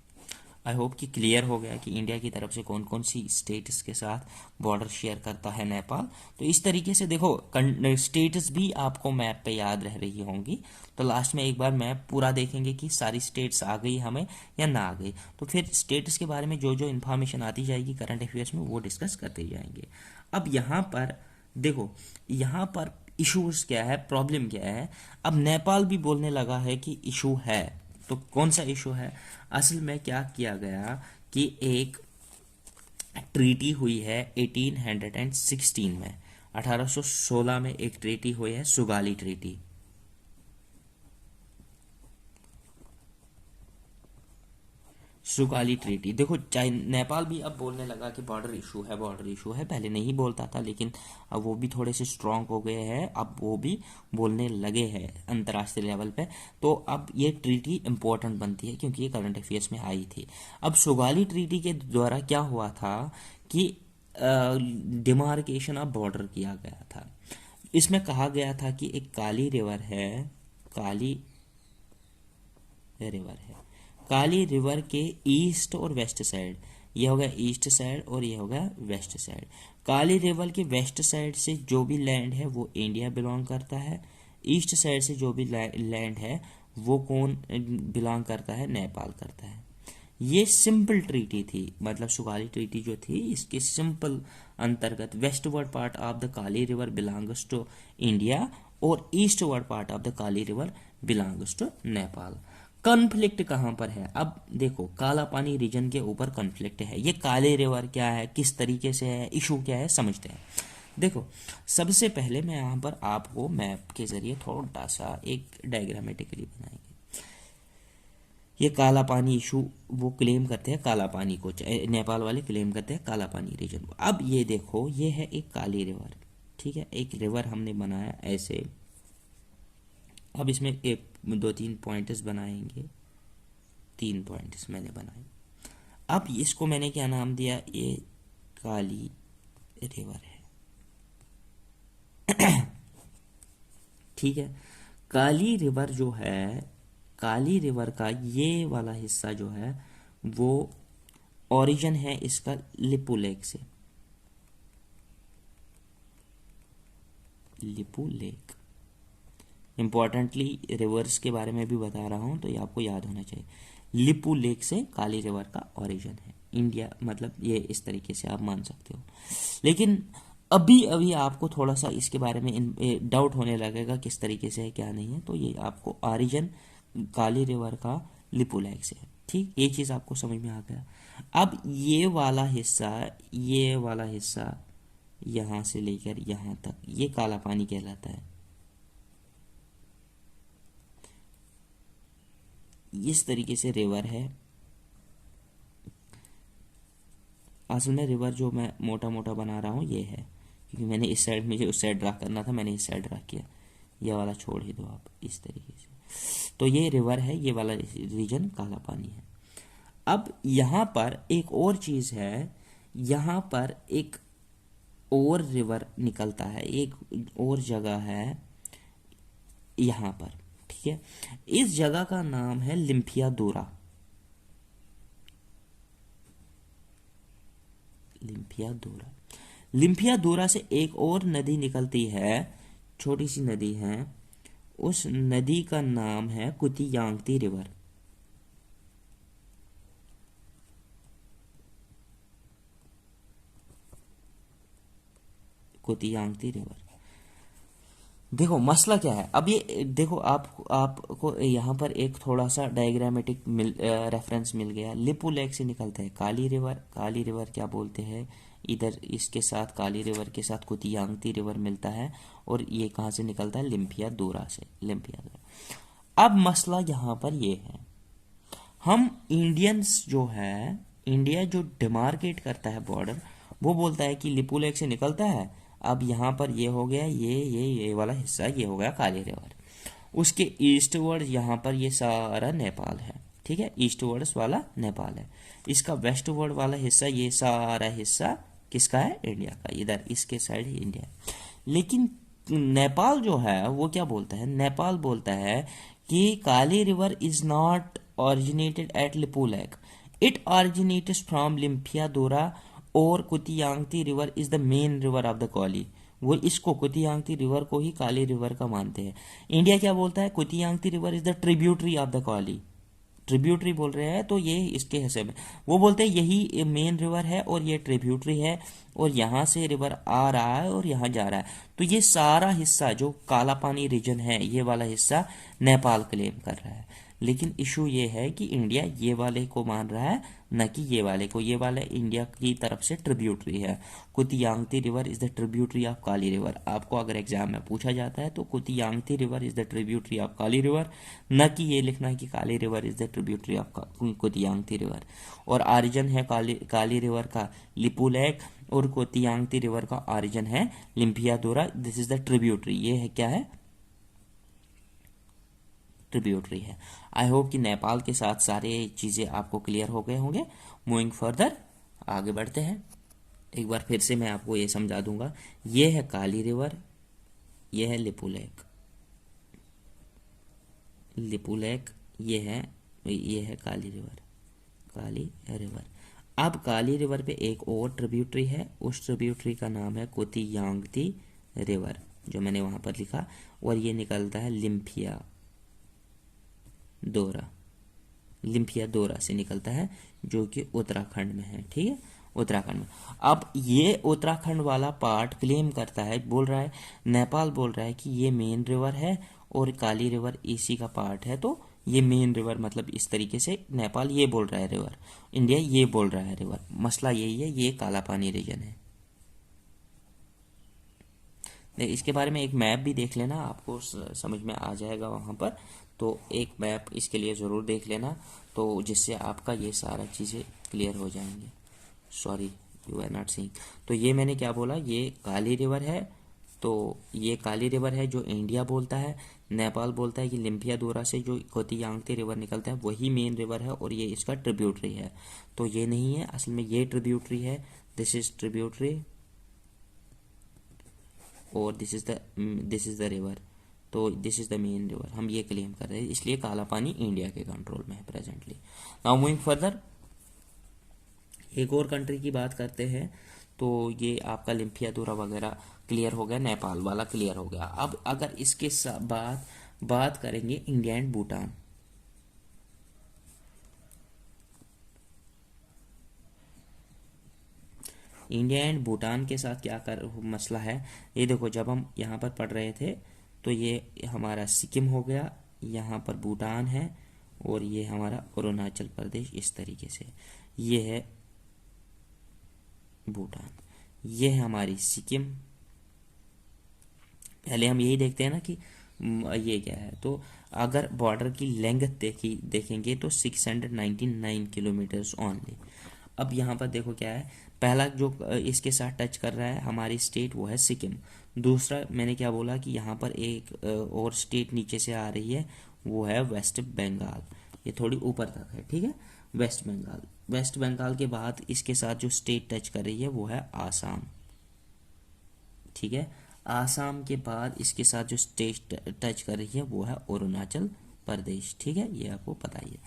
आई होप कि क्लियर हो गया कि इंडिया की तरफ से कौन कौन सी स्टेट्स के साथ बॉर्डर शेयर करता है नेपाल। तो इस तरीके से देखो, स्टेट्स भी आपको मैप पे याद रह रही होंगी। तो लास्ट में एक बार मैप पूरा देखेंगे कि सारी स्टेट्स आ गई हमें या ना आ गई, तो फिर स्टेट्स के बारे में जो जो इन्फॉर्मेशन आती जाएगी करंट अफेयर्स में, वो डिस्कस करते जाएंगे। अब यहाँ पर देखो, यहाँ पर इशूज क्या है, प्रॉब्लम क्या है। अब नेपाल भी बोलने लगा है कि इशू है, तो कौन सा इशू है। असल में क्या किया गया कि एक ट्रीटी हुई है 1816 में, 1816 में एक ट्रीटी हुई है, सुगाली ट्रीटी। सुगाली ट्रीटी देखो, नेपाल भी अब बोलने लगा कि बॉर्डर इशू है, बॉर्डर इशू है। पहले नहीं बोलता था, लेकिन अब वो भी थोड़े से स्ट्रांग हो गए हैं, अब वो भी बोलने लगे हैं अंतर्राष्ट्रीय लेवल पे। तो अब ये ट्रीटी इंपॉर्टेंट बनती है क्योंकि ये करंट अफेयर्स में आई थी। अब सुगाली ट्रीटी के द्वारा क्या हुआ था कि डिमार्केशन ऑफ बॉर्डर किया गया था। इसमें कहा गया था कि एक काली रिवर है, काली रिवर है, काली रिवर के ईस्ट और वेस्ट साइड, ये हो गया ईस्ट साइड और ये हो गया वेस्ट साइड। काली रिवर के वेस्ट साइड से जो भी लैंड है वो इंडिया बिलोंग करता है, ईस्ट साइड से जो भी लैंड है वो कौन बिलोंग करता है, नेपाल करता है। ये सिंपल ट्रीटी थी, मतलब सुगाली ट्रीटी जो थी इसके सिंपल अंतर्गत westward part of the Kali river belongs to India और eastward part of the Kali river belongs to Nepal. Conflict कहाँ पर है, अब देखो काला पानी रीजन के ऊपर कॉन्फ्लिक्ट है। ये काले रिवर क्या है, किस तरीके से है, इशू क्या है, समझते हैं। देखो, सबसे पहले मैं यहाँ पर आपको मैप के जरिए थोड़ा सा एक डायग्रामेटिकली बनाएंगे। ये काला पानी इशू वो क्लेम करते हैं, काला पानी को नेपाल वाले क्लेम करते हैं काला पानी रीजन को। अब ये देखो, ये है एक काली रिवर, ठीक है, एक रिवर हमने बनाया ऐसे। अब इसमें एक 2 3 पॉइंट्स बनाएंगे, 3 पॉइंट्स मैंने बनाए। अब इसको मैंने क्या नाम दिया, ये काली रिवर है, ठीक है। काली रिवर जो है, काली रिवर का ये वाला हिस्सा जो है वो ओरिजिन है इसका लिपू लेक से, लिपू लेक। इंपॉर्टेंटली रिवर्स के बारे में भी बता रहा हूं तो ये आपको याद होना चाहिए। लिपू लेक से काली रिवर का ओरिजिन है इंडिया, मतलब ये इस तरीके से आप मान सकते हो। लेकिन अभी अभी आपको थोड़ा सा इसके बारे में डाउट होने लगेगा किस तरीके से है क्या नहीं है, तो ये आपको ओरिजिन काली रिवर का लिपू लेक से है, ठीक। ये चीज़ आपको समझ में आ गया। अब ये वाला हिस्सा, ये वाला हिस्सा यहाँ से लेकर यहाँ तक ये काला पानी कहलाता है। इस तरीके से रिवर है। असल में रिवर जो मैं मोटा मोटा बना रहा हूँ ये है, क्योंकि मैंने इस साइड, मुझे उस साइड ड्रा करना था, मैंने इस साइड ड्रा किया। ये वाला छोड़ ही दो आप, इस तरीके से। तो ये रिवर है, ये वाला रीजन काला पानी है। अब यहाँ पर एक और चीज़ है, यहाँ पर एक और रिवर निकलता है, एक और जगह है यहाँ पर, ठीक है। इस जगह का नाम है लिम्फियादोरा, लिम्फियादोरा। लिम्फियादोरा से एक और नदी निकलती है, छोटी सी नदी है, उस नदी का नाम है कुतियांगती रिवर। कुतियांगती रिवर। देखो मसला क्या है, अब ये देखो आपको यहाँ पर एक थोड़ा सा डायग्रामेटिक रेफरेंस मिल गया। लिपू लेक से निकलता है काली रिवर। काली रिवर क्या बोलते हैं, इधर इसके साथ काली रिवर के साथ कुतियांगती रिवर मिलता है, और ये कहाँ से निकलता है, लिम्पियादोरा से। लिम्पियादोरा। अब मसला यहाँ पर ये है, हम इंडियंस जो है, इंडिया जो डिमार्केट करता है बॉर्डर, वो बोलता है कि लिपू लेक से निकलता है। अब यहाँ पर ये हो गया, ये वाला हिस्सा ये हो गया काली रिवर। उसके ईस्ट वर्ड यहाँ पर ये सारा नेपाल है, ठीक है, ईस्ट वर्ड्स वाला नेपाल है। इसका वेस्ट वर्ड वाला हिस्सा, ये सारा हिस्सा किसका है, इंडिया का। इधर इसके साइड इंडिया है। लेकिन नेपाल जो है वो क्या बोलता है, नेपाल बोलता है कि Kali river is not originated at Lipu Lake. It originates from Limpiadora और Kutiyangti river is the main river of the Kali. वो इसको कुतियांगती रिवर को ही काली रिवर का मानते हैं। इंडिया क्या बोलता है, Kutiyangti river is the tributary of the Kali. Tributary बोल रहे हैं तो ये इसके हिस्से में, वो बोलते हैं यही मेन रिवर है और ये ट्रिब्यूटरी है, और यहाँ से रिवर आ रहा है और यहाँ जा रहा है। तो ये सारा हिस्सा जो काला पानी रीजन है, ये वाला हिस्सा नेपाल क्लेम कर रहा है। लेकिन इशू ये है कि इंडिया ये वाले को मान रहा है, न कि ये वाले को। ये वाला इंडिया की तरफ से ट्रिब्यूटरी है। Kutiyangti river is the tributary of Kali river. आपको अगर एग्जाम में पूछा जाता है तो Kutiyangti river is the tributary of Kali river, न कि ये लिखना है कि Kali river is the tributary of Kutiyangti river. और ऑरिजिन है काली रिवर का लिपू लेक, और कुतियांगती रिवर का ऑरिजिन है Limpiyadhura. This is the tributary. ये है क्या है, ट्रिब्यूटरी है। आई होप कि नेपाल के साथ सारे चीज़ें आपको क्लियर हो गए होंगे। मूविंग फर्दर, आगे बढ़ते हैं। एक बार फिर से मैं आपको ये समझा दूंगा। ये है काली रिवर, ये है लिपू लेक। लिपू लेक ये है काली रिवर, काली रिवर। अब काली रिवर पे एक और ट्रिब्यूटरी है, उस ट्रिब्यूटरी का नाम है कुतियांगती रिवर, जो मैंने वहां पर लिखा, और ये निकलता है लिम्पियादोरा से निकलता है, जो कि उत्तराखंड में है, ठीक है, उत्तराखंड में। अब ये उत्तराखंड वाला पार्ट क्लेम करता है, बोल रहा है, नेपाल बोल रहा है कि ये मेन रिवर है और काली रिवर इसी का पार्ट है, तो ये मेन रिवर, मतलब इस तरीके से नेपाल ये बोल रहा है रिवर, इंडिया ये बोल रहा है रिवर। मसला यही है, ये काला पानी रीजन है। इसके बारे में एक मैप भी देख लेना, आपको समझ में आ जाएगा वहाँ पर। तो एक मैप इसके लिए ज़रूर देख लेना, तो जिससे आपका ये सारा चीज़ें क्लियर हो जाएंगे। Sorry, you are not seeing. तो ये मैंने क्या बोला, ये काली रिवर है, तो ये काली रिवर है जो इंडिया बोलता है। नेपाल बोलता है कि लिम्पियादोरा से जो कुतियांगती रिवर निकलता है वही मेन रिवर है, और ये इसका ट्रिब्यूटरी है। तो ये नहीं है, असल में ये ट्रिब्यूटरी है, दिस इज ट्रिब्यूटरी, और दिस इज द रिवर, तो this is the main river. हम ये क्लेम कर रहे हैं, इसलिए काला पानी इंडिया के कंट्रोल में है प्रेजेंटली। नाउ मूविंग फर्दर, एक और कंट्री की बात करते हैं। तो ये आपका लिम्पियादोरा वगैरह क्लियर हो गया, नेपाल वाला क्लियर हो गया। अब अगर इसके बाद बात करेंगे India and Bhutan. India and Bhutan के साथ क्या मसला है, ये देखो, जब हम यहाँ पर पढ़ रहे थे तो ये हमारा सिक्किम हो गया, यहाँ पर भूटान है, और ये हमारा अरुणाचल प्रदेश, इस तरीके से। ये है भूटान, ये है हमारी सिक्किम। पहले हम यही देखते हैं ना कि ये क्या है। तो अगर बॉर्डर की लेंथ देखेंगे तो 699 किलोमीटर्स ओनली। अब यहाँ पर देखो क्या है, पहला जो इसके साथ टच कर रहा है हमारी स्टेट, वो है सिक्किम। दूसरा मैंने क्या बोला कि यहाँ पर एक और स्टेट नीचे से आ रही है, वो है वेस्ट बंगाल। ये थोड़ी ऊपर तक है, ठीक है, वेस्ट बंगाल। वेस्ट बंगाल के बाद इसके साथ जो स्टेट टच कर रही है वो है आसाम, ठीक है। आसाम के बाद इसके साथ जो स्टेट टच कर रही है वो है अरुणाचल प्रदेश, ठीक है, ये आपको पता ही है,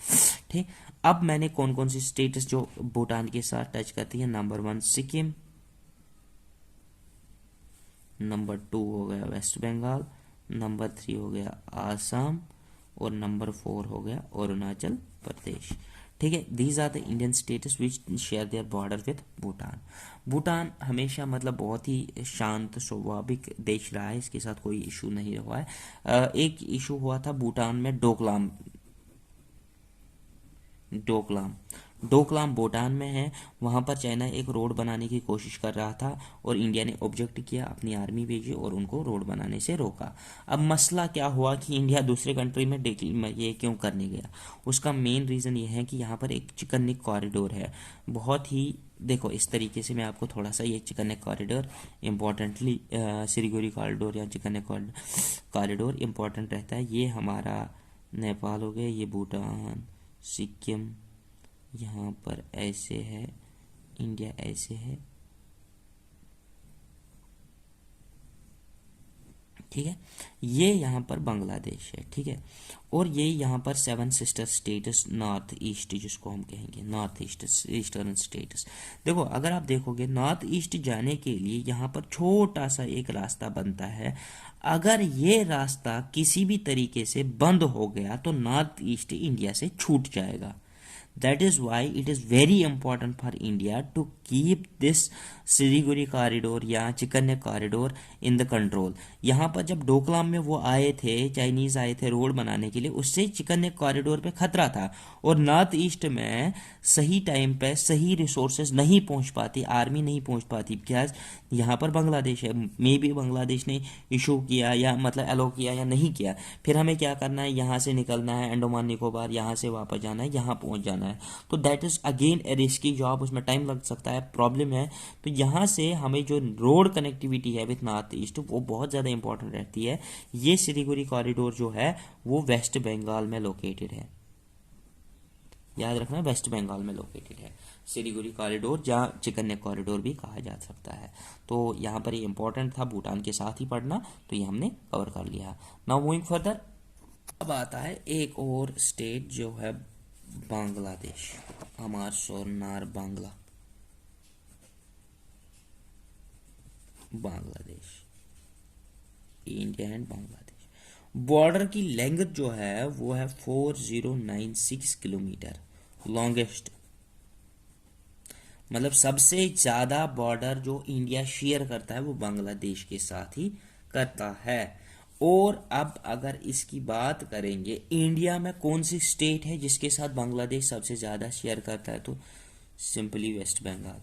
ठीक। अब मैंने कौन कौन सी स्टेट्स जो भूटान के साथ टच करती है, नंबर 1 सिक्किम, नंबर 2 हो गया वेस्ट बंगाल, नंबर 3 हो गया आसाम, और नंबर 4 हो गया अरुणाचल प्रदेश, ठीक है। These are the Indian states which share their border with Bhutan. Bhutan हमेशा मतलब बहुत ही शांत स्वाभाविक देश रहा है, इसके साथ कोई इशू नहीं हुआ है। एक इशू हुआ था भूटान में डोकलाम, डोकलाम डोकलाम भूटान में है। वहाँ पर चाइना एक रोड बनाने की कोशिश कर रहा था और इंडिया ने ऑब्जेक्ट किया, अपनी आर्मी भेजी और उनको रोड बनाने से रोका। अब मसला क्या हुआ कि इंडिया दूसरे कंट्री में ये क्यों करने गया? उसका मेन रीज़न ये है कि यहाँ पर एक चिकन नेक कॉरिडोर है, बहुत ही, देखो इस तरीके से मैं आपको थोड़ा सा, ये chicken neck corridor importantly, Siliguri corridor या चिकन नेक कॉरिडोर इम्पोर्टेंट रहता है। ये हमारा नेपाल हो गया, ये भूटान, सिक्किम, यहाँ पर ऐसे है, इंडिया ऐसे है, ठीक है। ये यहाँ पर बांग्लादेश है, ठीक है। और ये यहाँ पर seven sister states north east, जिसको हम कहेंगे नॉर्थ ईस्ट ईस्टर्न स्टेट्स। देखो अगर आप देखोगे नॉर्थ ईस्ट जाने के लिए यहाँ पर छोटा सा एक रास्ता बनता है। अगर ये रास्ता किसी भी तरीके से बंद हो गया तो नॉर्थ ईस्ट इंडिया से छूट जाएगा। That is why it is very important for India to keep this Siliguri corridor या chicken neck corridor in the control. यहाँ पर जब डोकलाम में वो आए थे, चाइनीज़ आए थे रोड बनाने के लिए, उससे चिकन नेक कॉरिडोर पे खतरा था और नॉर्थ ईस्ट में सही टाइम पे सही रिसोर्सेज नहीं पहुँच पाती, आर्मी नहीं पहुँच पाती, बिकॉज यहाँ पर बांग्लादेश है। मे बी बांग्लादेश ने इशू किया या मतलब अलो किया या नहीं किया, फिर हमें क्या करना है, यहाँ से निकलना है अंडमान निकोबार, यहाँ से वापस जाना है, यहाँ पहुँच जाना है। तो that is again A risky job, उसमें टाइम लग सकता है, प्रॉब्लम है। तो यहाँ से हमें जो रोड कनेक्टिविटी है विथ नॉर्थ ईस्ट वो बहुत ज़्यादा इंपॉर्टेंट रहती है। ये सिलीगुड़ी कॉरिडोर जो है वो वेस्ट बंगाल में लोकेटेड है, याद रखना, वेस्ट बंगाल में लोकेटेड है सिलीगुड़ी कॉरिडोर, जहाँ चिकन नेक कॉरिडोर भी कहा जा सकता है। तो यहाँ पर ये इंपॉर्टेंट था भूटान के साथ ही पढ़ना, तो ये हमने कवर कर लिया। नाउ मूविंग फर्दर, अब आता है एक और स्टेट जो है बांग्लादेश, हमार सोनार Bangladesh, India and Bangladesh. Border की लेंथ जो है वो है 4096 किलोमीटर, लॉन्गेस्ट, मतलब सबसे ज्यादा बॉर्डर जो इंडिया शेयर करता है वो बांग्लादेश के साथ ही करता है। और अब अगर इसकी बात करेंगे इंडिया में कौन सी स्टेट है जिसके साथ बांग्लादेश सबसे ज्यादा शेयर करता है, तो सिंपली वेस्ट बंगाल,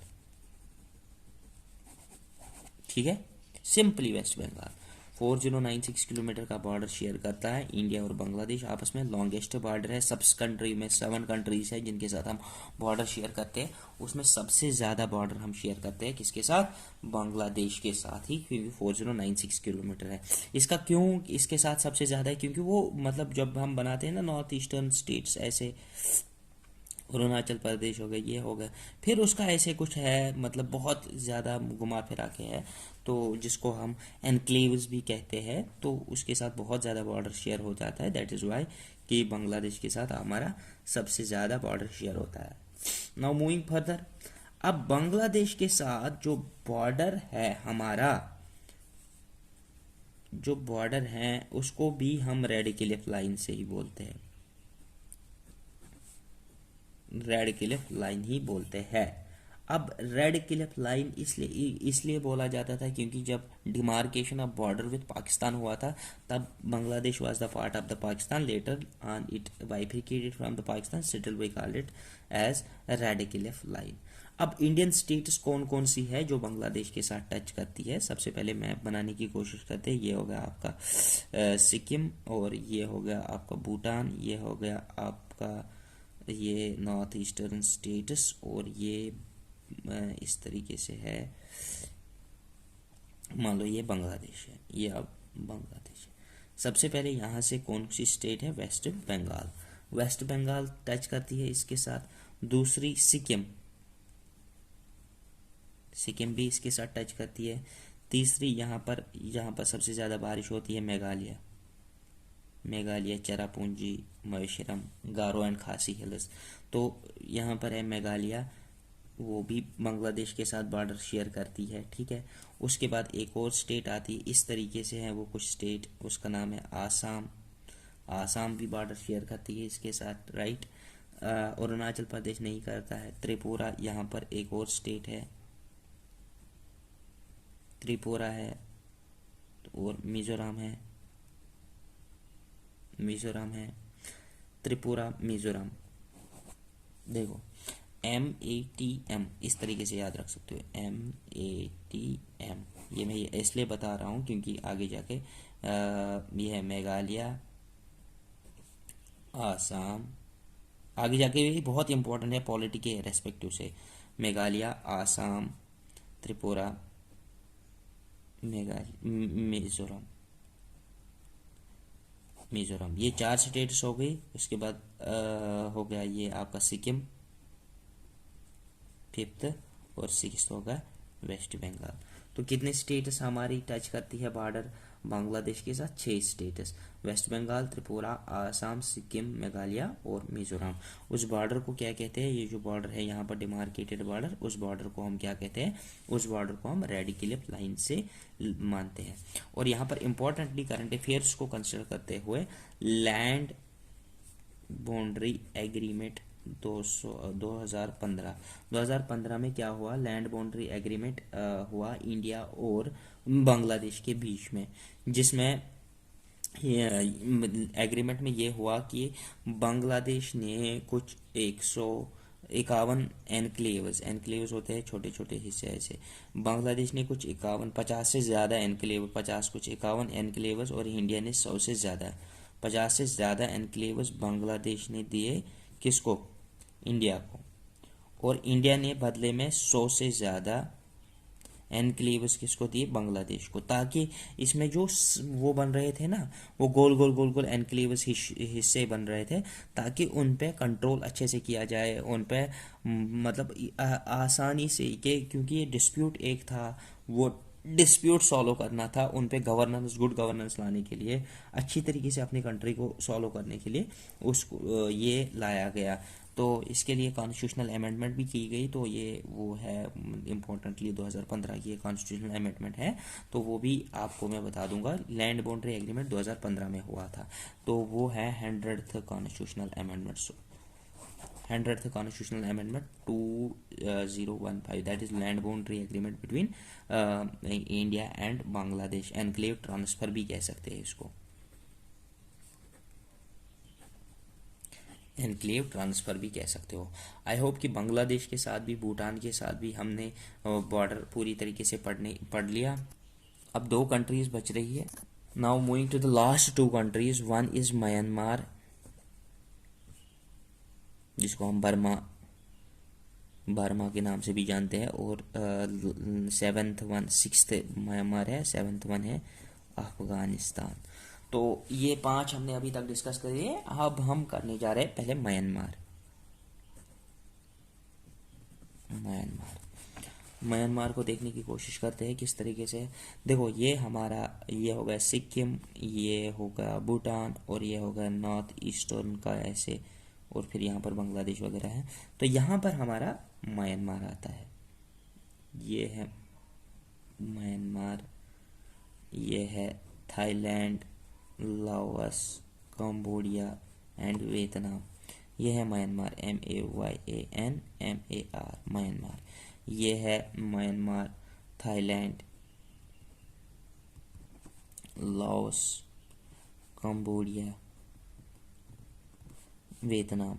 ठीक है, सिंपली वेस्ट बंगाल 4096 किलोमीटर का बॉर्डर शेयर करता है इंडिया और बांग्लादेश आपस में। लॉन्गेस्ट बॉर्डर है, सब कंट्री में 7 कंट्रीज है जिनके साथ हम बॉर्डर शेयर करते हैं, उसमें सबसे ज़्यादा बॉर्डर हम शेयर करते हैं किसके साथ, बांग्लादेश के साथ ही, क्योंकि 4096 किलोमीटर है। इसका क्यों इसके साथ सबसे ज़्यादा है, क्योंकि वो मतलब जब हम बनाते हैं ना नॉर्थ ईस्टर्न स्टेट्स, ऐसे अरुणाचल प्रदेश हो गया, ये हो गया, फिर उसका ऐसे कुछ है, मतलब बहुत ज़्यादा घुमा फिरा के है, तो जिसको हम एनक्लेव्स भी कहते हैं, तो उसके साथ बहुत ज़्यादा बॉर्डर शेयर हो जाता है। दैट इज़ वाई कि बांग्लादेश के साथ हमारा सबसे ज़्यादा बॉर्डर शेयर होता है। नाउ मूविंग फर्दर, अब बांग्लादेश के साथ जो बॉर्डर है हमारा, जो बॉर्डर है उसको भी हम रेड क्लिफ लाइन से ही बोलते हैं, रेड क्लिफ लाइन ही बोलते हैं। अब रेड क्लिफ लाइन इसलिए बोला जाता था क्योंकि जब demarcation of border with Pakistan हुआ था तब Bangladesh was the part of the Pakistan, later on it bifurcated from the Pakistan, still we call it as Radcliffe line. अब इंडियन स्टेट्स कौन कौन सी है जो बांग्लादेश के साथ टच करती है, सबसे पहले मैप बनाने की कोशिश करते हैं। ये हो गया आपका सिक्किम, और ये हो गया आपका भूटान, ये हो गया आपका ये नॉर्थ ईस्टर्न स्टेट्स, और ये इस तरीके से है, मान लो ये बांग्लादेश है, ये अब बांग्लादेश है। सबसे पहले यहाँ से कौन सी स्टेट है, West Bengal, West Bengal touch करती है इसके साथ। दूसरी सिक्किम, सिक्किम भी इसके साथ टच करती है। तीसरी यहाँ पर सबसे ज़्यादा बारिश होती है मेघालय, मेघालय, चेरापूंजी, महेश्वरम, गारो एंड खासी हिल्स, तो यहाँ पर है मेघालय, वो भी बांग्लादेश के साथ बॉर्डर शेयर करती है, ठीक है। उसके बाद एक और स्टेट आती है, इस तरीके से है वो कुछ स्टेट, उसका नाम है आसाम, आसाम भी बॉर्डर शेयर करती है इसके साथ, राइट। अरुणाचल प्रदेश नहीं करता है। त्रिपुरा, यहाँ पर एक और स्टेट है, त्रिपुरा है, और मिजोरम है, मिजोरम है, त्रिपुरा, मिजोरम। देखो MATM इस तरीके से याद रख सकते हो, MATM। ये मैं इसलिए बता रहा हूँ क्योंकि आगे जाके ये है मेघालय, आसाम, आगे जाके भी बहुत इंपॉर्टेंट है पॉलिटी के रेस्पेक्टिव से। मेघालय, आसाम, त्रिपुरा, मिजोरम, मिजोरम, ये 4 स्टेट्स हो गई। उसके बाद हो गया ये आपका सिक्किम, 5th, और 6th होगा वेस्ट बंगाल। तो कितने स्टेट्स हमारी टच करती है बॉर्डर बांग्लादेश के साथ? 6 स्टेट्स, वेस्ट बंगाल, त्रिपुरा, आसाम, सिक्किम, मेघालय और मिजोरम। उस बॉर्डर को क्या कहते हैं? ये जो बॉर्डर है यहाँ पर डिमार्केटेड बॉर्डर, उस बॉर्डर को हम क्या कहते हैं? उस बॉर्डर को हम रेड क्लिफ लाइन से मानते हैं। और यहाँ पर इंपॉर्टेंटली करंट अफेयर्स को कंसिडर करते हुए लैंड बाउंड्री एग्रीमेंट 2015 में क्या हुआ? लैंड बाउंड्री एग्रीमेंट हुआ इंडिया और बांग्लादेश के बीच में, जिसमें एग्रीमेंट में ये हुआ कि बांग्लादेश ने कुछ 151 एनक्लेव्स होते हैं छोटे छोटे हिस्से ऐसे। बांग्लादेश ने कुछ 50 से ज़्यादा एनक्लेव, 50 कुछ 51 एनक्लेव्स, और इंडिया ने 100 से ज़्यादा, 50 से ज़्यादा एनक्लेव्स बांग्लादेश ने दिए किसको? इंडिया को। और इंडिया ने बदले में 100 से ज़्यादा एनक्लेव्स किसको दिए? बांग्लादेश को, ताकि इसमें जो वो बन रहे थे ना, वो गोल गोल गोल गोल एनक्लेव्स हिस्से बन रहे थे, ताकि उन पे कंट्रोल अच्छे से किया जाए, उन पे मतलब आसानी से के, क्योंकि ये डिस्प्यूट एक था, वो डिस्प्यूट सॉल्व करना था, उन पे गवर्नेंस, गुड गवर्नेंस लाने के लिए, अच्छी तरीके से अपनी कंट्री को सॉल्व करने के लिए उसको ये लाया गया। तो इसके लिए कॉन्स्टिट्यूशनल अमेंडमेंट भी की गई। तो ये वो है इम्पोर्टेंटली 2015 की कॉन्स्टिट्यूशनल अमेंडमेंट है, तो वो भी आपको मैं बता दूंगा। लैंड बाउंड्री एग्रीमेंट 2015 में हुआ था, तो वो है 100th constitutional amendment, 100th constitutional amendment 2015, that is land boundary agreement between India and Bangladesh. Enclave transfer भी कह सकते हैं इसको, एनक्लेव ट्रांसफ़र भी कह सकते हो। आई होप कि बांग्लादेश के साथ भी, भूटान के साथ भी हमने बॉर्डर पूरी तरीके से पढ़ लिया। अब 2 कंट्रीज बच रही है। Now moving to the last 2 countries, one is Myanmar, जिसको हम बर्मा के नाम से भी जानते हैं, और 6th म्यांमार है, 7th वन है अफगानिस्तान। तो ये 5 हमने अभी तक डिस्कस कर लिए। अब हम करने जा रहे हैं पहले म्यांमार। म्यांमार को देखने की कोशिश करते हैं किस तरीके से। देखो ये हमारा, ये होगा सिक्किम, ये होगा भूटान, और ये होगा नॉर्थ ईस्टर्न का ऐसे, और फिर यहाँ पर बांग्लादेश वगैरह है। तो यहाँ पर हमारा म्यांमार आता है, ये है म्यांमार, ये है Thailand, Laos, Cambodia and Vietnam. ये है म्यांमार, MAYANMAR, म्यांमार। ये है Myanmar, Thailand, Laos, Cambodia, Vietnam.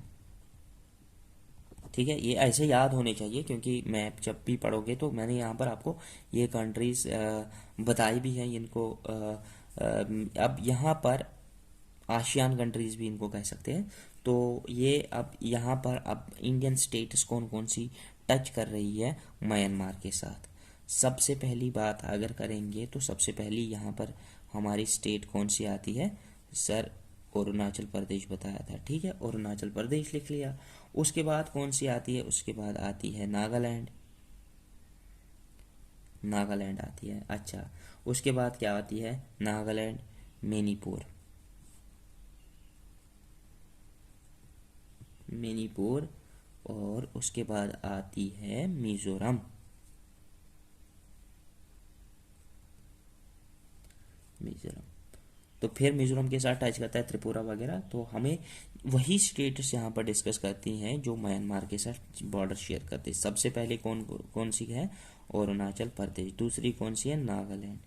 ठीक है, ये ऐसे याद होने चाहिए, क्योंकि मैप जब भी पढ़ोगे तो मैंने यहाँ पर आपको ये कंट्रीज बताई भी हैं इनको। अब यहाँ पर आशियान कंट्रीज भी इनको कह सकते हैं। तो ये अब यहाँ पर अब इंडियन स्टेट्स कौन कौन सी टच कर रही है म्यांमार के साथ। सबसे पहली बात अगर करेंगे तो सबसे पहली यहाँ पर हमारी स्टेट कौन सी आती है? सर अरुणाचल प्रदेश बताया था, ठीक है, अरुणाचल प्रदेश लिख लिया। उसके बाद कौन सी आती है? उसके बाद आती है नागालैंड, नागालैंड आती है। अच्छा, उसके बाद क्या आती है? नागालैंड, मणिपुर, मणिपुर, और उसके बाद आती है मिजोरम, मिजोरम। तो फिर मिजोरम के साथ टच करता है त्रिपुरा वगैरह। तो हमें वही स्टेट्स यहाँ पर डिस्कस करती हैं जो म्यांमार के साथ बॉर्डर शेयर करते हैं। सबसे पहले कौन कौन सी है? अरुणाचल प्रदेश। दूसरी कौन सी है? नागालैंड।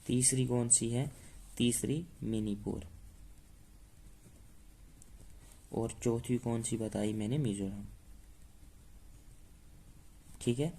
तीसरी कौन सी है? तीसरी मणिपुर। और चौथी कौन सी बताई मैंने? मिजोरम। ठीक है।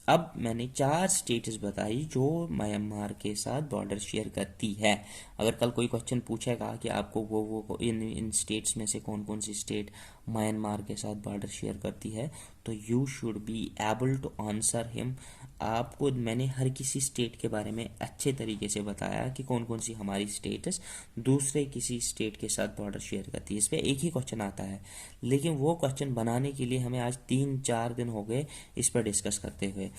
अब मैंने 4 स्टेट्स बताई जो म्यांमार के साथ बॉर्डर शेयर करती है। अगर कल कोई क्वेश्चन पूछेगा कि आपको वो इन स्टेट्स में से कौन कौन सी स्टेट म्यांमार के साथ बॉर्डर शेयर करती है, तो you should be able to answer him. आपको मैंने हर किसी स्टेट के बारे में अच्छे तरीके से बताया कि कौन कौन सी हमारी स्टेट्स दूसरे किसी स्टेट के साथ बॉर्डर शेयर करती है। इस पर एक ही क्वेश्चन आता है, लेकिन वो क्वेश्चन बनाने के लिए हमें आज 3-4 दिन हो गए इस पर डिस्कस करते हुए।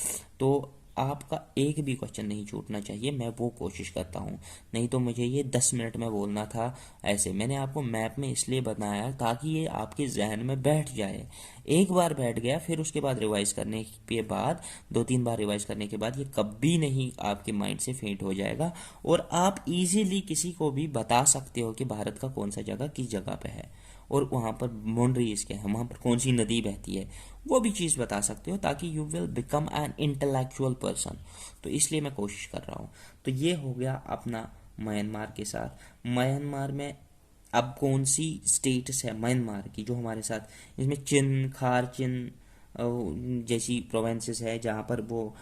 तो आपका एक भी क्वेश्चन नहीं छूटना चाहिए, मैं वो कोशिश करता हूँ। नहीं तो मुझे ये 10 मिनट में बोलना था। ऐसे मैंने आपको मैप में इसलिए बनाया ताकि ये आपके जहन में बैठ जाए। एक बार बैठ गया, फिर उसके बाद रिवाइज करने के बाद 2-3 बार रिवाइज करने के बाद ये कभी नहीं आपके माइंड से फेंट हो जाएगा। और आप इजीली किसी को भी बता सकते हो कि भारत का कौन सा जगह किस जगह पे है और वहाँ पर बाउंड्रीज क्या है, वहाँ पर कौन सी नदी बहती है, वो भी चीज़ बता सकते हो, ताकि you will become an intellectual person. तो इसलिए मैं कोशिश कर रहा हूँ। तो ये हो गया अपना म्यांमार के साथ। म्यांमार में अब कौन सी स्टेट्स है म्यांमार की जो हमारे साथ, इसमें चिन, खार चिन जैसी प्रोविंसेस है जहाँ पर वो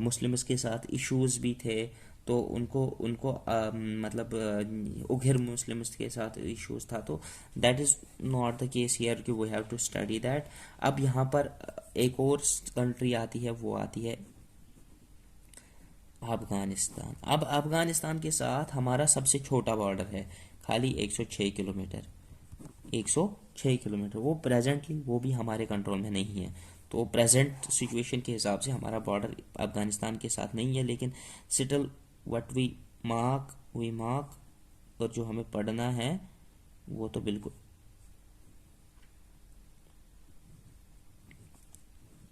मुस्लिम्स के साथ इश्यूज भी थे। तो उनको उनको मतलब उघिर मुस्लिम्स के साथ इश्यूज था। तो that is not the case here कि we have to study that. अब यहाँ पर एक और कंट्री आती है, वो आती है अफगानिस्तान। अब अफगानिस्तान के साथ हमारा सबसे छोटा बॉर्डर है, खाली 106 किलोमीटर। 106 किलोमीटर, वो प्रेजेंटली वो भी हमारे कंट्रोल में नहीं है। तो प्रेजेंट सिचुएशन के हिसाब से हमारा बॉर्डर अफगानिस्तान के साथ नहीं है, लेकिन स्टिल व्हाट वी मार्क और जो हमें पढ़ना है वो तो बिल्कुल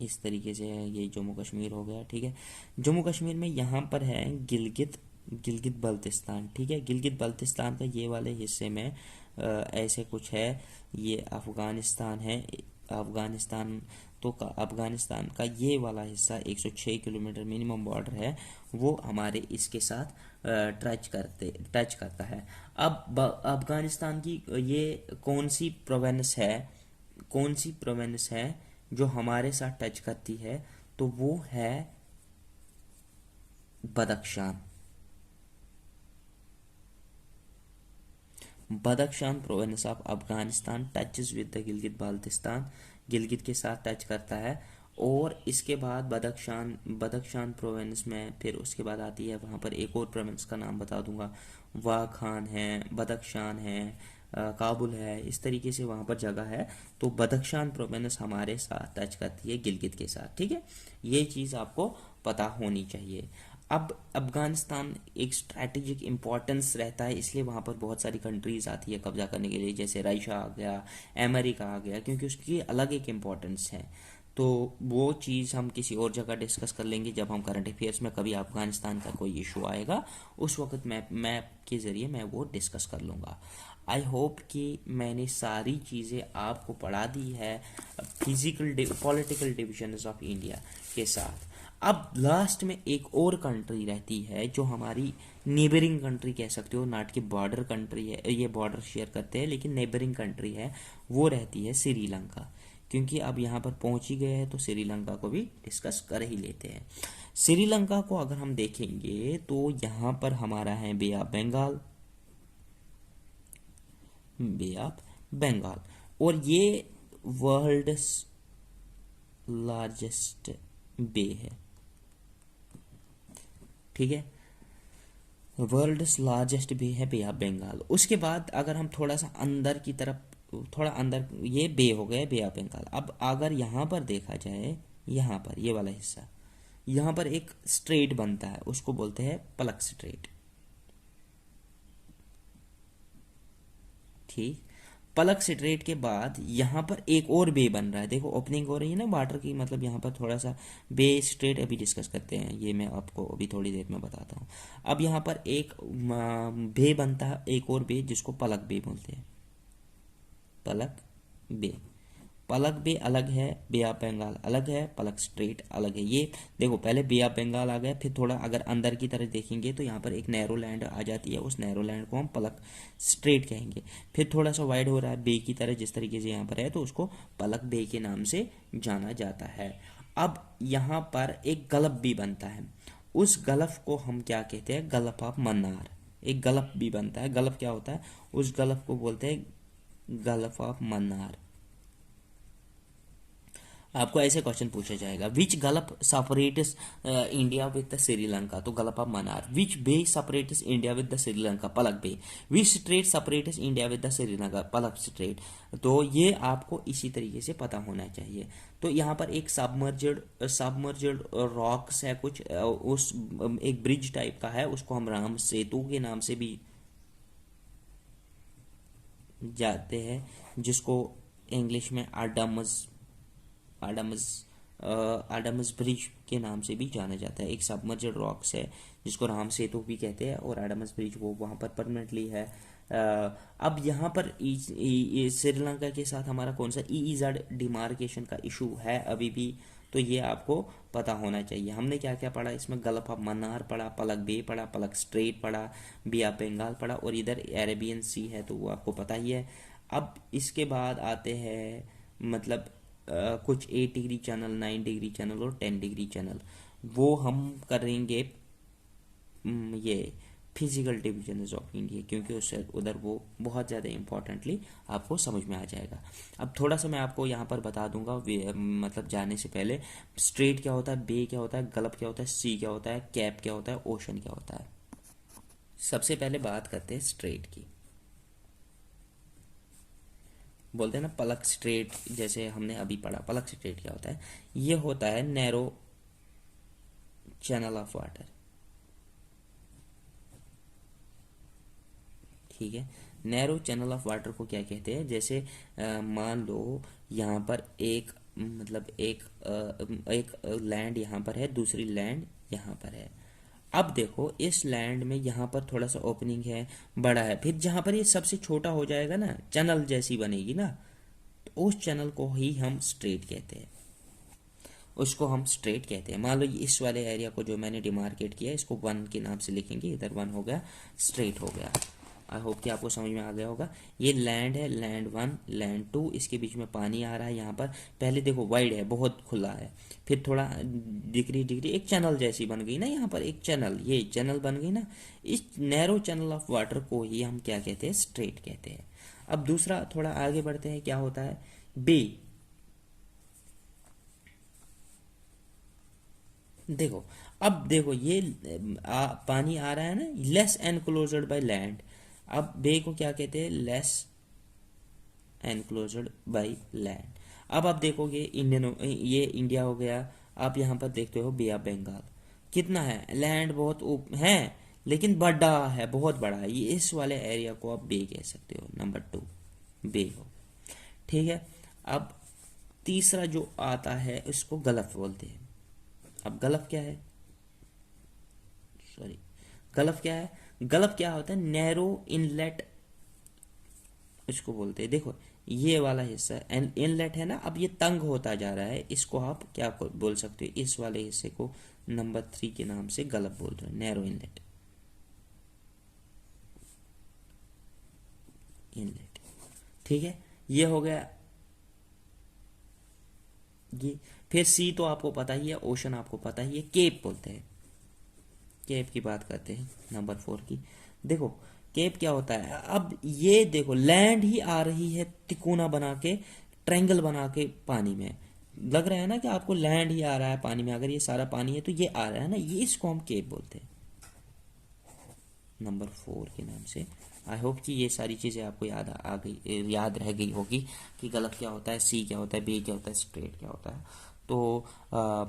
इस तरीके से है। ये जम्मू कश्मीर हो गया। ठीक है, जम्मू कश्मीर में यहाँ पर है गिलगित बल्तिस्तान। ठीक है, गिलगित बल्तिस्तान का ये वाले हिस्से में ऐसे कुछ है। ये अफगानिस्तान है। अफगानिस्तान तो अफगानिस्तान का ये वाला हिस्सा 106 किलोमीटर मिनिमम बॉर्डर है, वो हमारे इसके साथ टच करता है। अब अफगानिस्तान की ये कौन सी प्रोविंस है जो हमारे साथ टच करती है? तो वो है Badakhshan. Badakhshan province of Afghanistan touches with the Gilgit Baltistan, Gilgit के साथ टच करता है। और इसके बाद बदख्शान प्रोविंस में फिर उसके बाद आती है, वहाँ पर एक और प्रोविंस का नाम बता दूंगा, वाखान है, बदख्शान है, काबुल है, इस तरीके से वहाँ पर जगह है। तो बदख्शान प्रोविंस हमारे साथ टच करती है गिलगित के साथ। ठीक है, ये चीज़ आपको पता होनी चाहिए। अब अफगानिस्तान एक स्ट्रैटेजिक इम्पोर्टेंस रहता है, इसलिए वहाँ पर बहुत सारी कंट्रीज आती है कब्जा करने के लिए, जैसे रशिया आ गया, अमेरिका आ गया, क्योंकि उसकी अलग एक इम्पोर्टेंस है। तो वो चीज़ हम किसी और जगह डिस्कस कर लेंगे जब हम करंट अफेयर्स में कभी अफगानिस्तान का कोई इशू आएगा, उस वक्त मैप के ज़रिए मैं वो डिस्कस कर लूँगा। आई होप कि मैंने सारी चीज़ें आपको पढ़ा दी है पॉलिटिकल डिविजन्स ऑफ इंडिया के साथ। अब लास्ट में एक और कंट्री रहती है जो हमारी नेबरिंग कंट्री कह सकते हो, नॉट कि बॉर्डर कंट्री है, ये बॉर्डर शेयर करते हैं लेकिन नेबरिंग कंट्री है, वो रहती है श्रीलंका। क्योंकि अब यहाँ पर पहुंच ही गए हैं तो श्रीलंका को भी डिस्कस कर ही लेते हैं। श्रीलंका को अगर हम देखेंगे तो यहाँ पर हमारा है बे ऑफ बंगाल, और ये वर्ल्ड लार्जेस्ट बे है। ठीक है, वर्ल्ड्स लार्जेस्ट बे है बे ऑफ बंगाल। उसके बाद अगर हम थोड़ा सा अंदर की तरफ, थोड़ा अंदर, ये बे हो गए बे ऑफ बंगाल। अब अगर यहाँ पर देखा जाए, यहाँ पर ये वाला हिस्सा, यहाँ पर एक स्ट्रेट बनता है, उसको बोलते हैं पलक स्ट्रेट। ठीक, पलक स्ट्रेट के बाद यहाँ पर एक और बे बन रहा है, देखो ओपनिंग हो रही है ना वाटर की, मतलब यहाँ पर थोड़ा सा बे स्ट्रेट अभी डिस्कस करते हैं, ये मैं आपको अभी थोड़ी देर में बताता हूँ। अब यहाँ पर एक बे बनता है, एक और बे जिसको पलक बे बोलते हैं, पलक बे। पलक बे अलग है, बे ऑफ बंगाल अलग है, पलक स्ट्रेट अलग है। ये देखो पहले बे ऑफ बंगाल आ गया, फिर थोड़ा अगर अंदर की तरह देखेंगे तो यहाँ पर एक नैरो लैंड आ जाती है, उस नैरो लैंड को हम पलक स्ट्रेट कहेंगे। फिर थोड़ा सा वाइड हो रहा है बे की तरह जिस तरीके से यहाँ पर है, तो उसको पलक बे के नाम से जाना जाता है। अब यहाँ पर एक गल्फ भी बनता है, उस गल्फ को हम क्या कहते हैं, गल्फ ऑफ मन्नार। एक गल्फ भी बनता है, गल्फ क्या होता है, उस गल्फ को बोलते हैं गल्फ ऑफ मन्नार। आपको ऐसे क्वेश्चन पूछा जाएगा, विच gulf separates India with the Sri Lanka, तो gulf of Mannar. Which bay separates India with the Sri Lanka, Palak bay. Which straight separates India with the Sri Lanka, Palak straight. तो ये आपको इसी तरीके से पता होना चाहिए। तो यहाँ पर एक सबमर्जेड रॉक्स है कुछ, उस एक ब्रिज टाइप का है, उसको हम राम सेतु के नाम से भी जाते हैं, जिसको इंग्लिश में आडमस आडमस ब्रिज के नाम से भी जाना जाता है। एक सबमर्ज्ड रॉक्स है जिसको राम सेतु भी कहते हैं, और आडमस ब्रिज वो वहाँ पर परमानेंटली है। अब यहाँ पर श्रीलंका के साथ हमारा कौन सा ईईजेड डिमार्केशन का इशू है अभी भी, तो ये आपको पता होना चाहिए। हमने क्या क्या पढ़ा इसमें, गल्फ ऑफ मन्नार पढ़ा, पलक बे पढ़ा, पलक स्ट्रेट पढ़ा, बे ऑफ बंगाल पढ़ा, और इधर अरेबियन सी है तो वो आपको पता ही है। अब इसके बाद आते हैं मतलब कुछ 8 डिग्री चैनल, 9 डिग्री चैनल और 10 डिग्री चैनल, वो हम करेंगे ये फिजिकल डिविजन ऑफ इंडिया, क्योंकि उससे उधर वो बहुत ज़्यादा इंपॉर्टेंटली आपको समझ में आ जाएगा। अब थोड़ा सा मैं आपको यहाँ पर बता दूंगा, मतलब जाने से पहले, स्ट्रेट क्या होता है, बे क्या होता है, गल्फ क्या होता है, सी क्या होता है, कैप क्या होता है, ओशन क्या होता है। सबसे पहले बात करते हैं स्ट्रेट की। बोलते हैं ना पलक स्ट्रेट, जैसे हमने अभी पढ़ा, पलक स्ट्रेट क्या होता है, ये होता है नैरो चैनल ऑफ वाटर। ठीक है, नैरो चैनल ऑफ वाटर को क्या कहते हैं, जैसे मान लो यहाँ पर एक मतलब एक लैंड यहाँ पर है, दूसरी लैंड यहाँ पर है। अब देखो इस लैंड में यहाँ पर थोड़ा सा ओपनिंग है, बड़ा है, फिर जहाँ पर ये सबसे छोटा हो जाएगा ना, चैनल जैसी बनेगी ना, तो उस चैनल को ही हम स्ट्रेट कहते हैं, उसको हम स्ट्रेट कहते हैं। मान लो इस वाले एरिया को जो मैंने डिमार्केट किया, इसको 1 के नाम से लिखेंगे, इधर 1 हो गया, स्ट्रेट हो गया। आई होप कि आपको समझ में आ गया होगा। ये लैंड है, लैंड 1, लैंड 2, इसके बीच में पानी आ रहा है यहाँ पर। पहले देखो वाइड है, बहुत खुला है, फिर थोड़ा डिग्री डिग्री एक चैनल जैसी बन गई ना, यहाँ पर एक चैनल, ये चैनल बन गई ना। इस नैरो चैनल ऑफ वाटर को ही हम क्या कहते हैं, स्ट्रेट कहते हैं। अब दूसरा थोड़ा आगे बढ़ते हैं, क्या होता है, बे। देखो अब देखो ये पानी आ रहा है ना, लेस एनक्लोज्ड बाय लैंड। अब बे को क्या कहते हैं, लेस एनक्लोज्ड बाय लैंड। अब आप देखोगे ये इंडिया हो गया। आप यहाँ पर देखते हो बे ऑफ बंगाल कितना है, लैंड बहुत है लेकिन बड़ा है, बहुत बड़ा है, ये इस वाले एरिया को आप बे कह सकते हो, नंबर 2 बे हो। ठीक है, अब तीसरा जो आता है इसको गल्फ बोलते हैं। अब गल्फ क्या है, सॉरी, गल्फ क्या है, गल्फ क्या होता है, नैरो इनलेट इसको बोलते हैं। देखो ये वाला हिस्सा इनलेट है ना, अब ये तंग होता जा रहा है, इसको आप क्या बोल सकते हो, इस वाले हिस्से को नंबर 3 के नाम से गल्फ बोल रहे हो, नैरो इनलेट, इनलेट। ठीक है, ये हो गया ये। फिर सी तो आपको पता ही है, ओशन आपको पता ही है, केप बोलते हैं। केप की बात करते हैं नंबर 4 की। देखो केप क्या होता है, अब ये देखो लैंड ही आ रही है तिकोना बना के, ट्रायंगल बना के पानी में, लग रहा है ना कि आपको लैंड ही आ रहा है पानी में, अगर ये सारा पानी है तो ये आ रहा है ना, ये इसको हम केप बोलते हैं नंबर 4 के नाम से। आई होप कि ये सारी चीज़ें आपको याद रह गई होगी कि गलत क्या होता है, सी क्या होता है, बी क्या होता है, स्ट्रेट क्या होता है। तो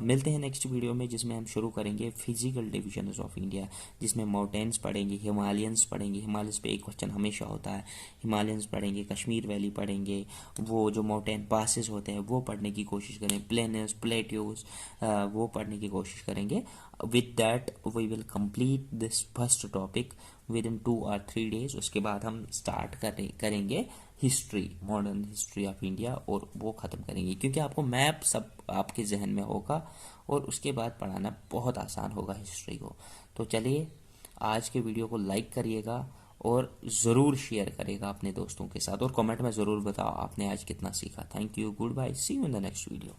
मिलते हैं नेक्स्ट वीडियो में, जिसमें हम शुरू करेंगे फिजिकल डिविजन्स ऑफ इंडिया, जिसमें माउंटेन्स पढ़ेंगे, हिमालयंस पढ़ेंगे। हिमालयंस पे एक क्वेश्चन हमेशा होता है। हिमालयंस पढ़ेंगे, कश्मीर वैली पढ़ेंगे, वो जो माउंटेन पासेस होते हैं वो पढ़ने की कोशिश करें, प्लेन्स प्लेट्यूज वो पढ़ने की कोशिश करेंगे। With that we will complete this first topic within 2 or 3 days। उसके बाद हम स्टार्ट करेंगे history, modern history of India, और वो ख़त्म करेंगे, क्योंकि आपको मैप सब आपके जहन में होगा और उसके बाद पढ़ाना बहुत आसान होगा हिस्ट्री को। तो चलिए, आज के वीडियो को लाइक करिएगा और ज़रूर शेयर करेगा अपने दोस्तों के साथ, और कमेंट में ज़रूर बताओ आपने आज कितना सीखा। Thank you, good bye, see you in the next video.